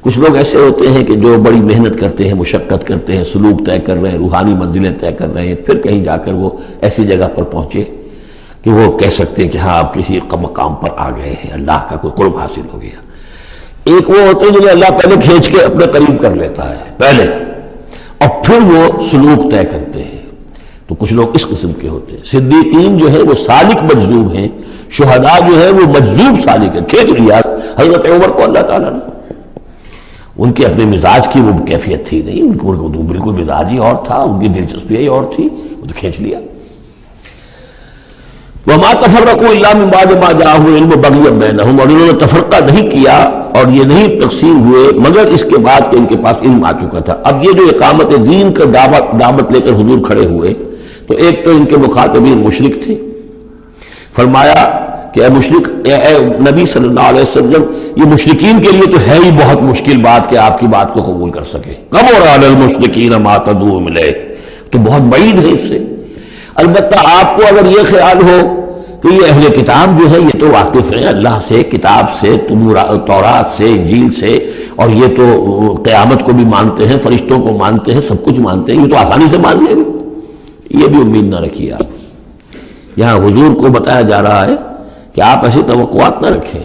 کچھ لوگ ایسے ہوتے ہیں کہ جو بڑی محنت کرتے ہیں، مشقت کرتے ہیں، سلوک طے کر رہے ہیں، روحانی منزلیں طے کر رہے ہیں، پھر کہیں جا کر وہ ایسی جگہ پر پہنچے کہ وہ کہہ سکتے ہیں کہ ہاں آپ کسی مقام پر آ گئے ہیں، اللہ کا کوئی قرب حاصل ہو گیا. ایک وہ ہوتے ہیں جنہیں اللہ پہلے کھینچ کے اپنے قریب کر لیتا ہے پہلے، اور پھر وہ سلوک طے کرتے ہیں. تو کچھ لوگ اس قسم کے ہوتے ہیں. صدیقین جو ہے وہ سالک مجذوب ہیں، شہداء جو ہے وہ مجذوب سالک ہے، کھینچ لیا. حضرت عمر کو اللہ تعالیٰ نے، ان کے اپنے مزاج کی وہ کیفیت تھی نہیں، ان کو بالکل مزاج ہی اور تھا، ان کی دلچسپی ہی اور تھی، وہ تو کھینچ لیا. وَمَا تَفَرَّقُوا إِلَّا مِن بَعْدِ مَا جَاءَهُمُ الْعِلْمُ بَغْيًا بَيْنَهُمْ، اور انہوں نے تفرقہ نہیں کیا اور یہ نہیں تقسیم ہوئے مگر اس کے بعد کہ ان کے پاس علم آ چکا تھا. اب یہ جو اقامت دین کا دعوت لے کر حضور کھڑے ہوئے، تو ایک تو ان کے مخاطبین مشرک تھے. فرمایا کہ اے مشرک، اے نبی صلی اللہ علیہ وسلم، یہ مشرکین کے لیے تو ہے ہی بہت مشکل بات کہ آپ کی بات کو قبول کر سکے. کبر علی المشرکین ما تدعوہم الیہ، تو بہت بعید ہے اس سے. البتہ آپ کو اگر یہ خیال ہو کہ یہ اہل کتاب جو ہے یہ تو واقف ہیں اللہ سے، کتاب سے، تورات سے، انجیل سے، اور یہ تو قیامت کو بھی مانتے ہیں، فرشتوں کو مانتے ہیں، سب کچھ مانتے ہیں، یہ تو آسانی سے مان لیں گے، یہ بھی امید نہ رکھیے آپ. یہاں حضور کو بتایا جا رہا ہے کہ آپ ایسی توقعات نہ رکھیں،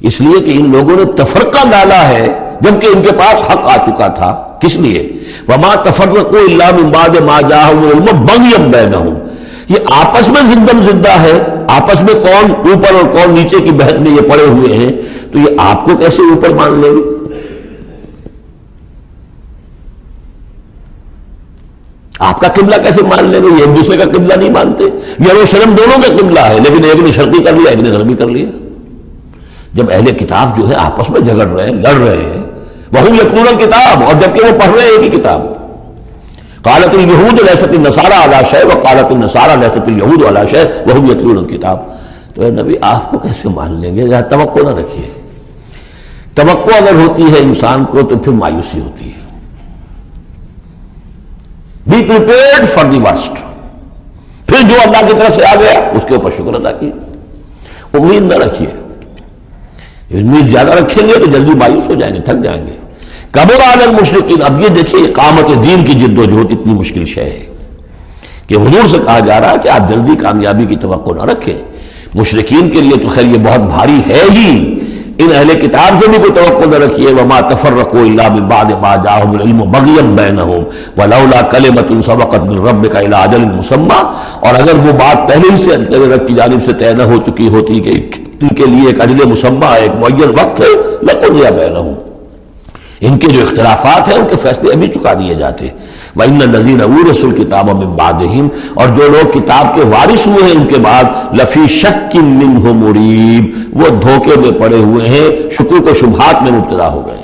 اس لیے کہ ان لوگوں نے تفرقہ ڈالا ہے جبکہ ان کے پاس حق آ چکا تھا. کس لیے؟ وَمَا تَفَرَّقُوا إِلَّا مِن بَعْدِ مَا جَاءَهُمُ الْعِلْمُ بَغْيًا بَيْنَهُم. یہ آپس میں زدہ ہے، آپس میں کون اوپر اور کون نیچے کی بحث میں یہ پڑے ہوئے ہیں، تو یہ آپ کو کیسے اوپر مان لیں گے؟ آپ کا قبلہ کیسے مان لیں گے؟ یہ ایک دوسرے کا قبلہ نہیں مانتے. یروشلم دونوں کا قبلہ ہے، لیکن ایک نے شرقی کر لیا، ایک نے غربی کر لیا. جب اہل کتاب جو ہے آپس میں جھگڑ رہے ہیں، لڑ رہے ہیں، وَهُمْ يَتْلُونَ الْكِتَابَ، اور جبکہ وہ پڑھ رہے ہیں ایک ہی کتاب. قالت اليهود ليست النصارى على شيء وقالت النصارى ليست اليهود على شيء وهم يتلون الكتاب. تو اے نبی آپ کو کیسے مان لیں گے؟ یا توقع نہ رکھیے. توقع اگر ہوتی ہے انسان کو تو پھر مایوسی ہوتی ہے. Be prepared for the worst. پھر جو اللہ کی طرف سے آ گیا اس کے اوپر شکر ادا کیے. امید نہ رکھیے. امید زیادہ رکھیں گے تو جلدی مایوس ہو جائیں گے، تھک جائیں گے. کبر علی المشرکین. اب یہ دیکھیے اقامت دین کی جد و جہد اتنی مشکل شے ہے کہ حضور سے کہا جا رہا ہے کہ آپ جلدی کامیابی کی توقع نہ رکھیں. مشرکین کے لیے تو خیر یہ بہت بھاری ہے ہی، ان اہل کتاب سے بھی کوئی توقع نہ رکھیے. وما تفرقوا الا من بعد ما جاءهم العلم بغيا بينهم ولولا كلمة سبقت من ربك الى اجل مسمى. اور اگر وہ بات پہلے ہی سے رب کی جانب سے طے نہ ہو چکی ہوتی کہ ان کے لیے ایک اجل مسمى، ایک معین وقت ہے، لقضي بينهم، ان کے جو اختلافات ہیں ان کے فیصلے ابھی چکا دیے جاتے. وَإِنَّ الَّذِينَ أُورِثُوا الْكِتَابَ مِن بَعْدِهِمْ، اور جو لوگ کتاب کے وارث ہوئے ہیں ان کے بعد، لَفِي شَكٍّ مِّنْهُ مُرِيبٍ، وہ دھوکے میں پڑے ہوئے ہیں، شکوک و شبہات میں مبتلا ہو گئے.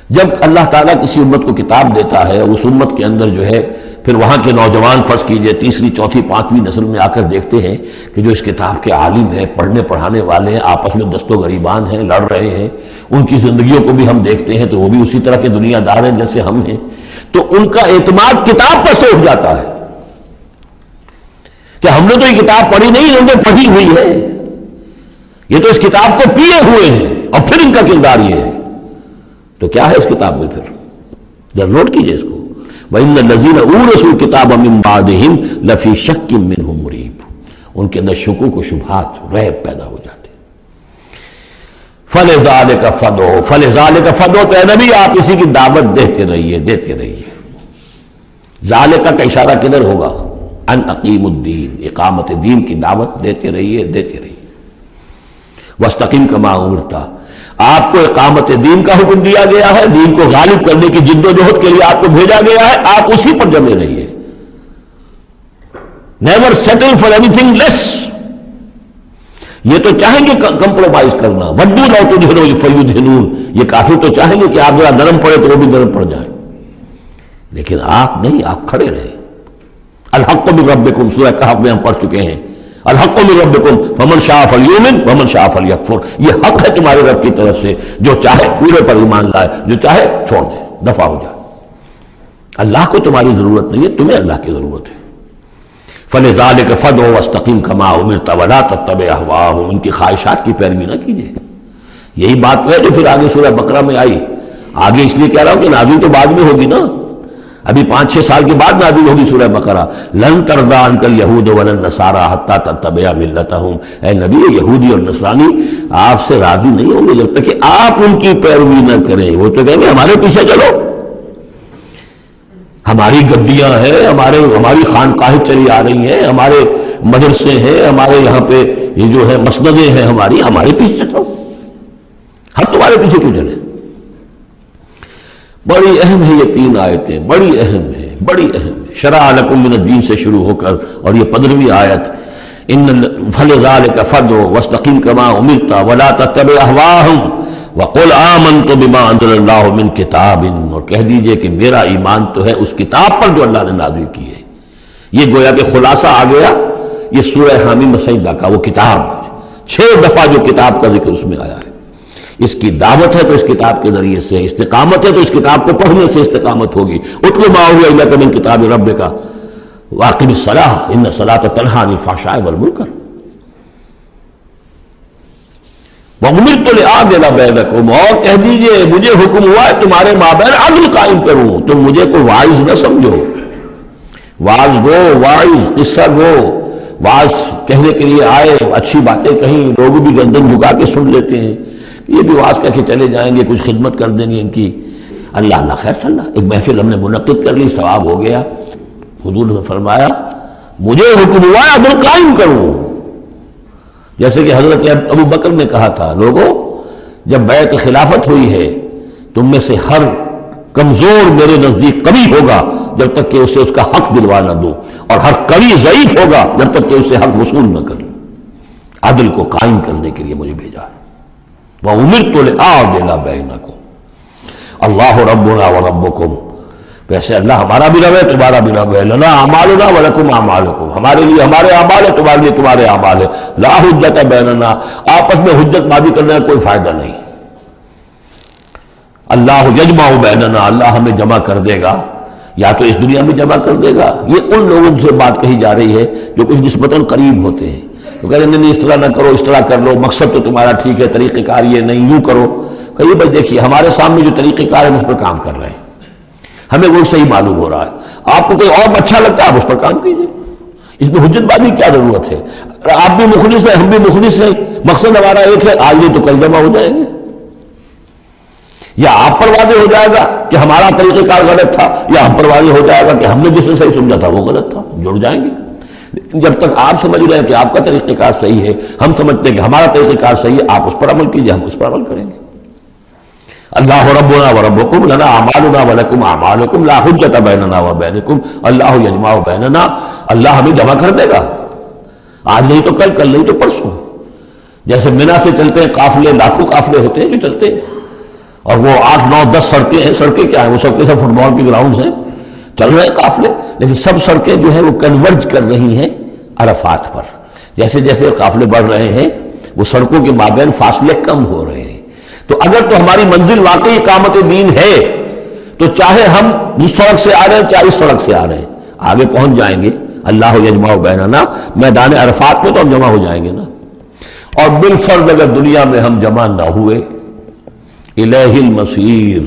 جب اللہ تعالیٰ کسی امت کو کتاب دیتا ہے اور اس امت کے اندر جو ہے پھر وہاں کے نوجوان فرض کیجئے تیسری چوتھی پانچویں نسل میں آ کر دیکھتے ہیں کہ جو اس کتاب کے عالم ہیں، پڑھنے پڑھانے والے ہیں، آپس میں دست و گریبان ہیں، لڑ رہے ہیں، ان کی زندگیوں کو بھی ہم دیکھتے ہیں تو وہ بھی اسی طرح کے دنیا دار ہیں جیسے ہم ہیں، تو ان کا اعتماد کتاب پر سے اٹھ جاتا ہے کہ ہم نے تو یہ کتاب پڑھی نہیں، انہوں نے پڑھی ہوئی ہے، یہ تو اس کتاب کو پیے ہوئے ہیں، اور پھر ان کا کردار یہ ہے۔ تو کیا ہے اس کتاب میں؟ پھر ذرا نوٹ کیجئے اس کو، وَإِنَّ الَّذِينَ أُورِثُوا الْكِتَابَ مِن بَعْدِهِمْ لَفِي شَكٍّ مِّنْهُ مُرِيبٍ، ان کے اندر شکوک و شبہات، ریب پیدا ہو جاتے ہیں۔ فَلِذَلِكَ فَدْعُوا، فَلِذَلِكَ فَدْعُوا، تو اے نبی آپ اسی کی دعوت دیتے رہیے، دیتے رہیے۔ ذالکہ کا اشارہ کدھر ہوگا؟ ان اقیم الدین، اقامت دین کی دعوت دیتے رہیے، دیتے رہیے۔ وَاسْتَقِمْ كَمَا أُمِرْتَ، آپ کو اقامت دین کا حکم دیا گیا ہے، دین کو غالب کرنے کی جد و جہد کے لیے آپ کو بھیجا گیا ہے، آپ اسی پر جمے رہیے۔ Never settle for anything less, یہ تو چاہیں گے کمپرومائز کرنا، وَدُّوا لَوْ تُدْهِنُوا فَيُدْهِنُونَ، یہ کافر تو چاہیں گے کہ آپ ذرا نرم پڑے تو وہ بھی نرم پڑ جائیں، لیکن آپ نہیں، آپ کھڑے رہے۔ الحق من ربکم، سورہ کہف میں ہم پڑھ چکے ہیں، الحق من ربکم فمن شاء فلیؤمن ومن شاء فلیکفر، یہ حق ہے تمہارے رب کی طرف سے، جو چاہے پورے پر ایمان لائے، جو چاہے چھوڑ دے، دفع ہو جائے۔ اللہ کو تمہاری ضرورت نہیں ہے، تمہیں اللہ کی ضرورت ہے۔ فلذلک فدع واستقم کما امرت ولا تتبع اهواءهم، ان کی خواہشات کی پیروی نہ کیجیے۔ یہی بات ہے جو پھر آگے سورہ بقرہ میں آئی، آگے اس لیے کہہ رہا ہوں کہ نازل تو بعد میں ہوگی نا، ابھی 5-6 سال کے بعد نازل ہوگی سورہ بقرہ۔ لن ترضى عنك اليهود ولا النصارى حتى تتبع ملتهم، اے نبی یہودی اور نصرانی آپ سے راضی نہیں ہوں گے جب تک کہ آپ ان کی پیروی نہ کریں۔ وہ تو کہیں گے ہمارے پیچھے چلو، ہماری گدیاں ہیں، ہماری خانقاہیں چلی آ رہی ہیں، ہمارے مدرسے ہیں، ہمارے یہاں پہ یہ جو ہے مسندیں ہیں ہمارے پیچھے چلو، ہم تمہارے پیچھے کیوں چلیں؟ بڑی اہم ہے یہ 3 آیتیں، بڑی اہم ہے، بڑی اہم ہے۔ شرع لکم من الدین سے شروع ہو کر اور یہ 15ویں آیت، فلذلک فدع واستقم کما امرت ولا تتبع اهواءهم وقل آمنت بما انزل اللہ من کتاب، اور کہہ دیجئے کہ میرا ایمان تو ہے اس کتاب پر جو اللہ نے نازل کی ہے۔ یہ گویا کہ خلاصہ آ گیا، یہ سورہ حامیم سجدہ کا وہ کتاب، 6 دفعہ جو کتاب کا ذکر اس میں آیا ہے۔ اس کی دعوت ہے تو اس کتاب کے ذریعے سے، استقامت ہے تو اس کتاب کو پڑھنے سے استقامت ہوگی۔ اتل ما اوحی الیک من کتاب ربک واقم الصلاۃ ان الصلاۃ تنہی عن الفحشاء والمنکر وامرت لأعدل بینکم، اور کہہ دیجئے مجھے حکم ہوا ہے تمہارے مابین عدل قائم کروں۔ تم مجھے کوئی واعظ نہ سمجھو، واعظ گو، واعظ قصہ گو، واعظ کہنے کے لیے آئے، اچھی باتیں کہیں، لوگ بھی گردن جھکا کے سن لیتے ہیں، یہ بھی واعظ کہہ کے چلے جائیں گے، کچھ خدمت کر دیں گے ان کی، اللہ خیر صلی اللہ۔ ایک محفل ہم نے منعقد کر لی، ثواب ہو گیا۔ حضور نے فرمایا مجھے حکم ہوا ہے عدل قائم کروں، جیسے کہ حضرت ابو بکر نے کہا تھا، لوگوں جب بیعت خلافت ہوئی ہے تم میں سے ہر کمزور میرے نزدیک قوی ہوگا جب تک کہ اسے اس کا حق دلوا نہ دوں، اور ہر قوی ضعیف ہوگا جب تک کہ اسے حق وصول نہ کروں۔ عدل کو قائم کرنے کے لیے مجھے بھیجا ہے۔ وَأُمِرْتُ لِأَعْدِلَ بَيْنَكُمْ اللَّهُ رَبُّنَا وَرَبُّكُمْ، ویسے اللہ ہمارا بھی رب ہے، تمہارا بھی رب ہے۔ لَنَا أَعْمَالُنَا وَلَكُمْ أَعْمَالُكُمْ، ہمارے لیے ہمارے اعمال ہے، تمہارے لیے تمہارے اعمال ہے۔ لَا حُجَّةَ بَيْنَنَا، آپس میں حجت بازی کرنے کا کوئی فائدہ نہیں۔ اللہ یجمع بیننا، اللہ ہمیں جمع کر دے گا، یا تو اس دنیا میں جمع کر دے گا۔ یہ ان لوگوں سے بات کہی جا رہی ہے جو کچھ نسبتاً قریب ہوتے ہیں، تو کہہ رہے ہیں نہیں اس طرح نہ کرو، اس طرح کر لو، مقصد تو تمہارا ٹھیک ہے، طریقہ کار یہ نہیں، یوں کرو۔ کہیے بھائی دیکھیے ہمارے سامنے جو طریقہ کار ہے ہم اس پر کام کر رہے ہیں، ہمیں وہ صحیح معلوم ہو رہا ہے، آپ کو کوئی اور اچھا لگتا ہے آپ اس پر کام کیجیے، اس میں حجت بازی کیا ضرورت ہے؟ آپ بھی مخلص ہیں، ہم بھی مخلص ہیں، مقصد ہمارا ایک ہے، آج نہیں تو کل جمع ہو جائیں گے۔ یا آپ پر واضح ہو جائے گا کہ ہمارا طریقہ کار غلط تھا، یا ہم پر واضح ہو جائے گا کہ ہم نے جسے صحیح سمجھا تھا وہ غلط تھا، جڑ جائیں گے۔ جب تک آپ سمجھ رہے ہیں کہ آپ کا طریقہ کار صحیح ہے، ہم سمجھتے ہیں کہ ہمارا طریقہ کار صحیح ہے، آپ اس پر عمل کیجئے، ہم اس پر عمل کریں گے۔ اللہ ربنا وربکم لنا اعمالنا ولکم اعمالکم لا حجۃ بیننا وبینکم اللہ یجمع بیننا، اللہ ہمیں جمع کر دے گا، آج نہیں تو کل، کل نہیں تو پرسوں۔ جیسے منی سے چلتے ہیں قافلے، لاکھوں قافلے ہوتے ہیں جو چلتے ہیں، اور وہ 8 9 10 سڑکیں ہیں. سڑکیں کیا ہیں؟ وہ سب کے سب فٹ بال کے گراؤنڈز ہیں, چل رہے ہیں قافلے, لیکن سب سڑکیں جو ہیں وہ کنورج کر رہی ہیں عرفات پر. جیسے جیسے قافلے بڑھ رہے ہیں وہ سڑکوں کے مابین فاصلے کم ہو رہے ہیں. تو اگر تو ہماری منزل واقعی اقامت دین ہے تو چاہے ہم اس سڑک سے آ رہے ہیں چاہے اس سڑک سے آ رہے ہیں, آگے پہنچ جائیں گے. اللہ یجمع بیننا, میدان عرفات میں تو ہم جمع ہو جائیں گے نا. اور بالفرض اگر دنیا میں ہم جمع نہ ہوئے, الیہ المصیر,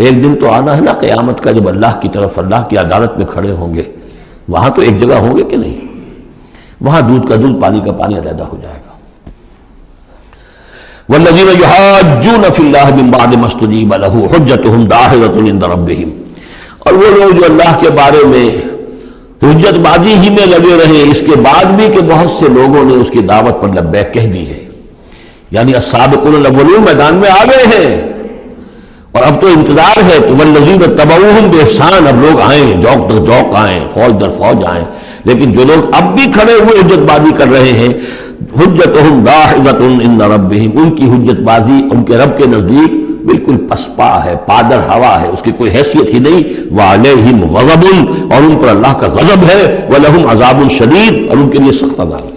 ایک دن تو آنا ہے نا قیامت کا, جب اللہ کی طرف اللہ کی عدالت میں کھڑے ہوں گے, وہاں تو ایک جگہ ہوں گے کہ نہیں؟ وہاں دودھ کا دودھ پانی کا پانی علیحدہ ہو جائے گا. والذین یحاجون فی اللہ من بعد ما استجیب لہ حجتہم داحضۃ عند ربہم, اور وہ لوگ جو اللہ کے بارے میں حجت بازی ہی میں لگے رہے اس کے بعد بھی کہ بہت سے لوگوں نے اس کی دعوت پر لبیک کہہ دی ہے, یعنی السابقون الاولون میدان میں آ گئے ہیں اور اب تو انتظار ہے. تو والذین تبعوہم بإحسان, اب لوگ آئیں, جوق در جوق آئیں, فوج در فوج آئیں. لیکن جو لوگ اب بھی کھڑے ہوئے حجت بازی کر رہے ہیں, حجتہم داحضۃ عند ربہم, ان کی حجت بازی ان کے رب کے نزدیک بالکل پسپا ہے, پادر ہوا ہے, اس کی کوئی حیثیت ہی نہیں. وعلیہم غضب, اور ان پر اللہ کا غضب ہے. ولہم عذاب شدید, اور ان کے لیے سخت عذاب ہے.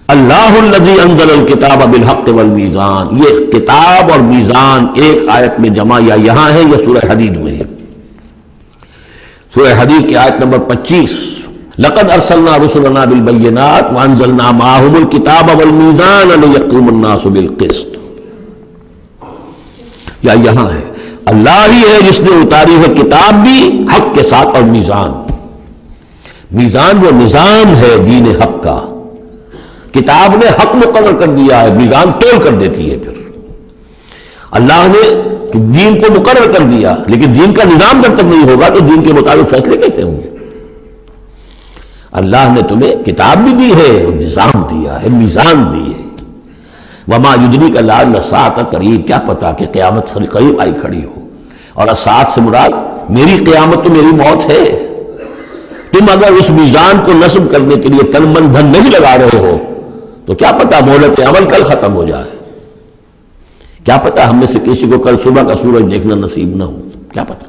اللہ الذی انزل الکتاب بالحق والمیزان, یہ کتاب اور میزان ایک آیت میں جمع یا یہاں ہے یا سورہ حدید میں ہے. سورہ حدید کی آیت نمبر 25, لقد ارسلنا رسلنا بالبینات وانزلنا معهم الکتاب والمیزان لیقوم الناس بالقسط. یا یہاں ہے اللہ ہی ہے جس نے اتاری ہے کتاب بھی حق کے ساتھ اور میزان. میزان وہ نظام ہے دین حق کا, کتاب نے حق مقرر کر دیا ہے, میزان تول کر دیتی ہے. پھر اللہ نے دین کو مقرر کر دیا, لیکن دین کا نظام جب تک نہیں ہوگا تو دین کے مطابق فیصلے کیسے ہوں گے؟ اللہ نے تمہیں کتاب بھی دی ہے, نظام دیا ہے, میزان دی ہے. وما یدریک لعل الساعۃ قریب, کیا پتا کہ قیامت قریب آئی کھڑی ہو. اور الساعۃ سے مراد میری قیامت تو میری موت ہے. تم اگر اس میزان کو نصب کرنے کے لیے تن من دھن نہیں لگا رہے ہو تو کیا پتا مہلت عمل کل ختم ہو جائے, کیا پتا ہم میں سے کسی کو کل صبح کا سورج دیکھنا نصیب نہ ہو, کیا پتا.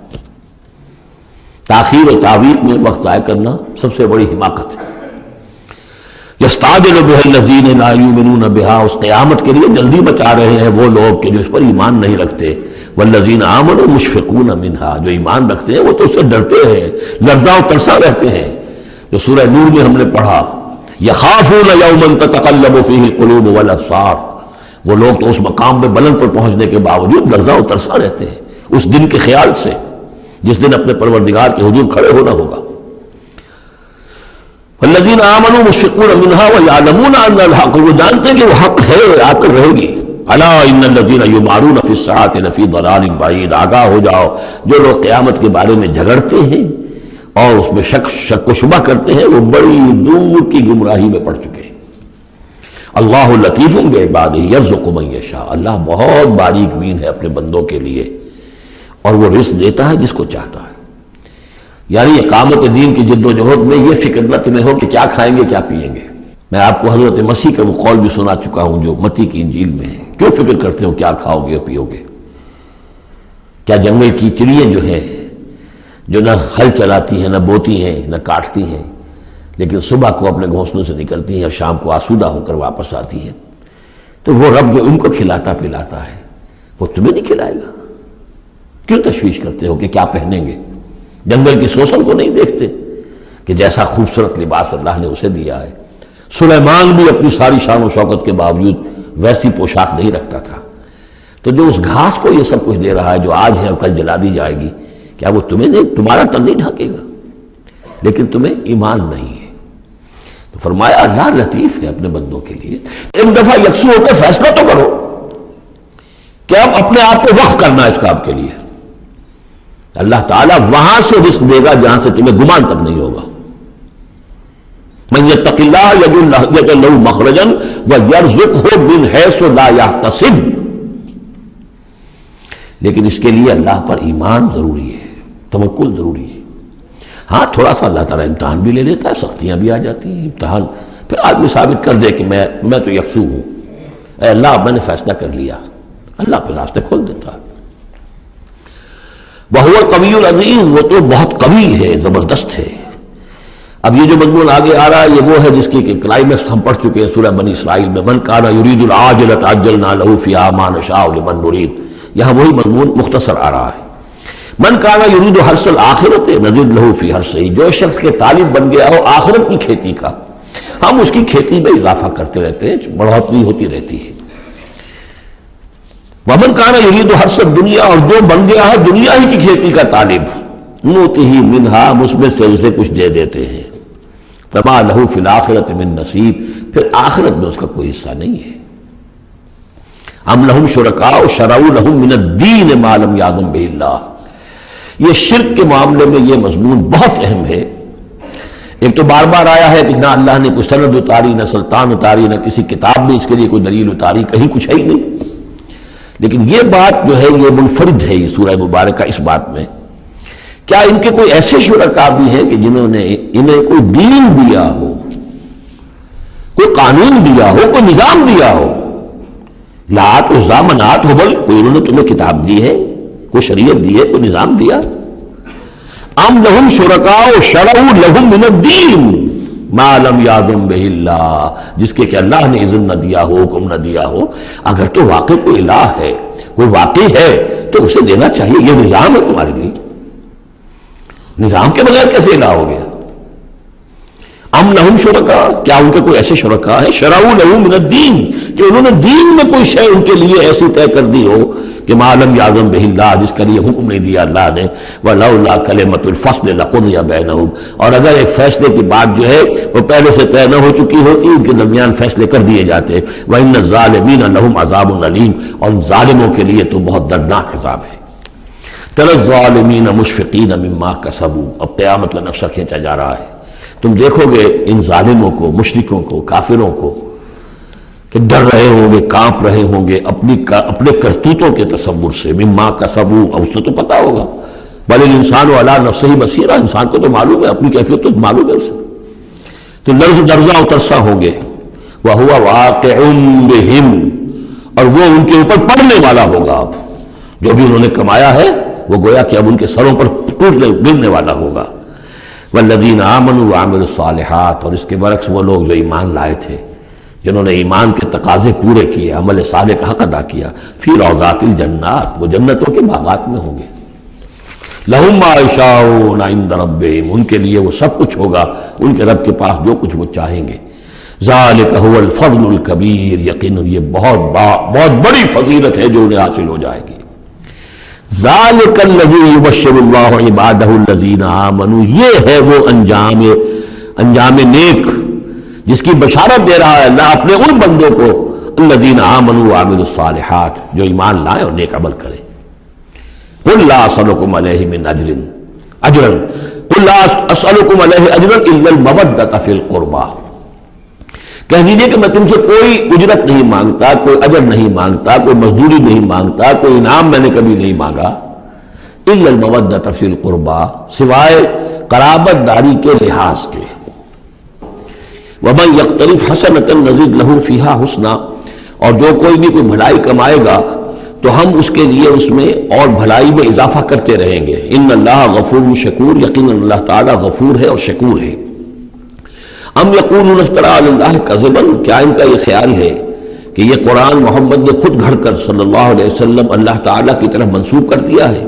تاخیر و تعویق میں وقت ضائع کرنا سب سے بڑی حماقت ہے. یستعجل بها الذین لا یؤمنون بها, اس قیامت کے لیے جلدی مچا رہے ہیں وہ لوگ کہ جو اس پر ایمان نہیں رکھتے. والذین آمنوا مشفقون منها, جو ایمان رکھتے ہیں وہ تو اس سے ڈرتے ہیں, لرزاں و ترساں رہتے ہیں. جو سورہ نور میں ہم نے پڑھا, یخافون یوما تتقلب فیہ القلوب والابصار, وہ لوگ تو اس مقام میں بلند پر پہنچنے کے باوجود لرزاں و ترساں رہتے ہیں اس دن کے خیال سے جس دن اپنے پروردگار کے حضور کھڑے ہونا ہوگا. والذین آمنوا مشفقون منها ویعلمون ان الحق, وہ جانتے ہیں کہ وہ حق ہے, آ کر رہے گی. الا ان الذین یمارون فی الساعۃ لفی ضلال بعید, آگاہ ہو جاؤ جو لوگ قیامت کے بارے میں جھگڑتے ہیں اور اس میں شک و شبہ کرتے ہیں وہ بڑی دور کی گمراہی میں پڑ چکے ہیں. اللہ لطیف بعبادہ یرزق من یشاء, اللہ بہت باریک بین ہے اپنے بندوں کے لیے اور وہ رزق دیتا ہے جس کو چاہتا ہے. یعنی اقامت دین کی جد و جہد میں یہ فکر نہ تمہیں ہو کہ کیا کھائیں گے کیا پئیں گے. میں آپ کو حضرت مسیح کا وہ قول بھی سنا چکا ہوں جو متی کی انجیل میں ہے. کیوں فکر کرتے ہو کیا کھاؤ گے اور پیو گے؟ کیا جنگل کی چڑیاں جو ہیں جو نہ ہل چلاتی ہیں نہ بوتی ہیں نہ کاٹتی ہیں لیکن صبح کو اپنے گھونسلوں سے نکلتی ہیں اور شام کو آسودہ ہو کر واپس آتی ہیں, تو وہ رب جو ان کو کھلاتا پلاتا ہے وہ تمہیں نہیں کھلائے گا؟ کیوں تشویش کرتے ہو کہ کیا پہنیں گے؟ جنگل کی سوسن کو نہیں دیکھتے کہ جیسا خوبصورت لباس اللہ نے اسے دیا ہے. سلیمان بھی اپنی ساری شان و شوکت کے باوجود ویسی پوشاک نہیں رکھتا تھا. تو جو اس گھاس کو یہ سب کچھ دے رہا ہے جو آج ہے اور کل جلا دی جائے گی, کیا وہ تمہیں نہیں, تمہارا تن نہیں ڈھانکے گا؟ لیکن تمہیں ایمان نہیں ہے. تو فرمایا اللہ لطیف ہے اپنے بندوں کے لیے. ایک دفعہ یکسو ہو کر فیصلہ تو کرو کہ اب اپنے آپ کو وقف کرنا ہے اس کام کے لیے. اللہ تعالیٰ وہاں سے رزق دے گا جہاں سے تمہیں گمان تک نہیں ہوگا. من یتق اللہ یجعل لہ مخرجا ویرزقہ من حیث لا یحتسب. لیکن اس کے لیے اللہ پر ایمان ضروری ہے, توکل ضروری ہے. ہاں تھوڑا سا اللہ تعالیٰ امتحان بھی لے لیتا ہے, سختیاں بھی آ جاتی ہیں, امتحان پھر آدمی ثابت کر دے کہ میں تو یکسو ہوں, اے اللہ میں نے فیصلہ کر لیا, اللہ پہ راستے کھول دیتا ہے۔ وَهُوَ الْقَوِيُّ الْعَزِيزُ، وہ تو بہت قوی ہے، زبردست ہے۔ اب یہ جو مضمون آگے آ رہا ہے یہ وہ ہے جس کی کلائمیکس ہم پڑھ چکے ہیں سورہ بنی اسرائیل میں، من کان یرید العاجلۃ عجلنا له فیہا ما نشاء لمن نرید، یہاں وہی مضمون مختصر آ رہا ہے۔ من کان یرید حرث الآخرۃ نزد له فی حرثہ، جو شخص کے طالب بن گیا ہو آخرت کی کھیتی کا، ہم اس کی کھیتی میں اضافہ کرتے رہتے ہیں، بڑھوتری ہوتی رہتی ہے۔ ومن کان یرید حرث الدنیا، اور جو بن گیا ہے دنیا ہی کی کھیتی کا طالب، نؤتہ منہا، ہم اس میں سے اسے کچھ دے دیتے ہیں، فما لہ فی الآخرۃ من نصیب، پھر آخرت میں اس کا کوئی حصہ نہیں ہے۔ ام لہم شرکاء شرعوا لہم من الدین ما لم یأذن بہ اللہ، یہ شرک کے معاملے میں یہ مضمون بہت اہم ہے۔ ایک تو بار بار آیا ہے کہ نہ اللہ نے کوئی سند اتاری، نہ سلطان اتاری، نہ کسی کتاب میں اس کے لیے کوئی دلیل اتاری، کہیں کچھ ہے ہی نہیں۔ لیکن یہ بات جو ہے یہ منفرد ہے یہ سورہ مبارکہ اس بات میں، کیا ان کے کوئی ایسے شرکاء بھی ہیں کہ جنہوں نے انہیں کوئی دین دیا ہو، کوئی قانون دیا ہو، کوئی نظام دیا ہو، لات عزا منات ہبل، کوئی انہوں نے تمہیں کتاب دی ہے، کوئی شریعت دی ہے، کوئی نظام دیا؟ ام لہم شرکاء شرعوا لہم من الدین ما لم یأذن بہ اللہ، جس کے کہ اللہ نے اذن نہ دیا ہو، حکم نہ دیا ہو۔ اگر تو واقع کوئی الہ ہے، کوئی واقع ہے تو اسے دینا چاہیے، یہ نظام ہے تمہارے لیے، نظام کے بغیر کیسے الہ ہو گیا؟ ام لہم شرکاء، کیا ان کے کوئی ایسے شرکاء ہیں شرعوا لہم من الدین، کہ انہوں نے دین میں کوئی شے ان کے لیے ایسی طے کر دی ہو کہ ما لم یأذن بہ اللہ، جس کا لیے حکم نہیں دیا اللہ نے، وَلَوْلَا كَلِمَةُ الْفَصْلِ لَقُضِيَ بَيْنَهُمْ، اور اگر ایک فیصلے کی بات جو ہے وہ پہلے سے طے نہ ہو چکی ہوتی، ان کے درمیان فیصلے کر دیے جاتے۔ وَإِنَّ الظَّالِمِينَ لَهُمْ عَذَابٌ أَلِيمٌ، اور ظالموں کے لیے تو بہت دردناک عذاب ہے۔ تَرَى الظَّالِمِينَ مُشْفِقِينَ مِمَّا كَسَبُوا، اب قیامت کا نقشہ کھینچا جا رہا ہے۔ تم دیکھو گے ان ظالموں کو، مشرکوں کو، کافروں کو کہ ڈر رہے ہوں گے، کانپ رہے ہوں گے اپنے کرتوتوں کے تصور سے، مما کسبوا، اور اسے تو پتا ہوگا، بل الانسان علی نفسہ بصیرہ، انسان کو تو معلوم ہے، اپنی کیفیت تو معلوم ہے اسے، تو لرزہ و ترسا ہوں گے۔ وَهُوَ وَاقِعٌ بِهِمْ، اور وہ ان کے اوپر پڑنے والا ہوگا، اب جو بھی انہوں نے کمایا ہے وہ گویا کہ اب ان کے سروں پر گرنے والا ہوگا۔ وَالَّذِينَ آمَنُوا وَعَمِلُوا الصَّالِحَاتِ، اور اس کے برعکس وہ لوگ جو ایمان لائے تھے، جنہوں نے ایمان کے تقاضے پورے کیے، عمل صالح کا حق ادا کیا، فی روضات الجنات، وہ جنتوں کے باغات میں ہوں گے۔ لہم ما یشاءون عند ربہم، ان کے لیے وہ سب کچھ ہوگا ان کے رب کے پاس جو کچھ وہ چاہیں گے۔ ذالک هو الفضل الکبیر، یقیناً یہ بہت بڑی فضیلت ہے جو انہیں حاصل ہو جائے گی۔ ذالک الذی یبشر اللہ عبادہ الذین آمنوا، یہ ہے وہ انجام نیک جس کی بشارت دے رہا ہے اللہ اپنے ان بندوں کو، الذین آمنوا وعملوا الصالحات، جو ایمان لائیں اور نیک عمل کریں۔ قل لا اسألکم علیہ من اجرا قل لا اسألکم علیہ اجرا الا المودۃ فی القربى، کہہ دیجیے کہ میں تم سے کوئی اجرت نہیں مانگتا، کوئی اجر نہیں مانگتا، کوئی مزدوری نہیں مانگتا، کوئی انعام میں نے کبھی نہیں مانگا، الا المودۃ فی القربى، سوائے قرابت داری کے لحاظ کے۔ وَمَنْ يَقْتَرِفْ حَسَنَةً نَزِدْ لَهُ فِيهَا حُسْنًا، اور جو کوئی بھی کوئی بھلائی کمائے گا تو ہم اس کے لیے اس میں اور بھلائی میں اضافہ کرتے رہیں گے۔ ان اللہ غفور شکور، یقیناً اللہ تعالیٰ غفور ہے اور شکور ہے۔ ام یقولون افترى علی اللہ کذبا، کیا ان کا یہ خیال ہے کہ یہ قرآن محمد نے خود گھڑ کر صلی اللہ علیہ وسلم اللہ تعالیٰ کی طرف منسوب کر دیا ہے؟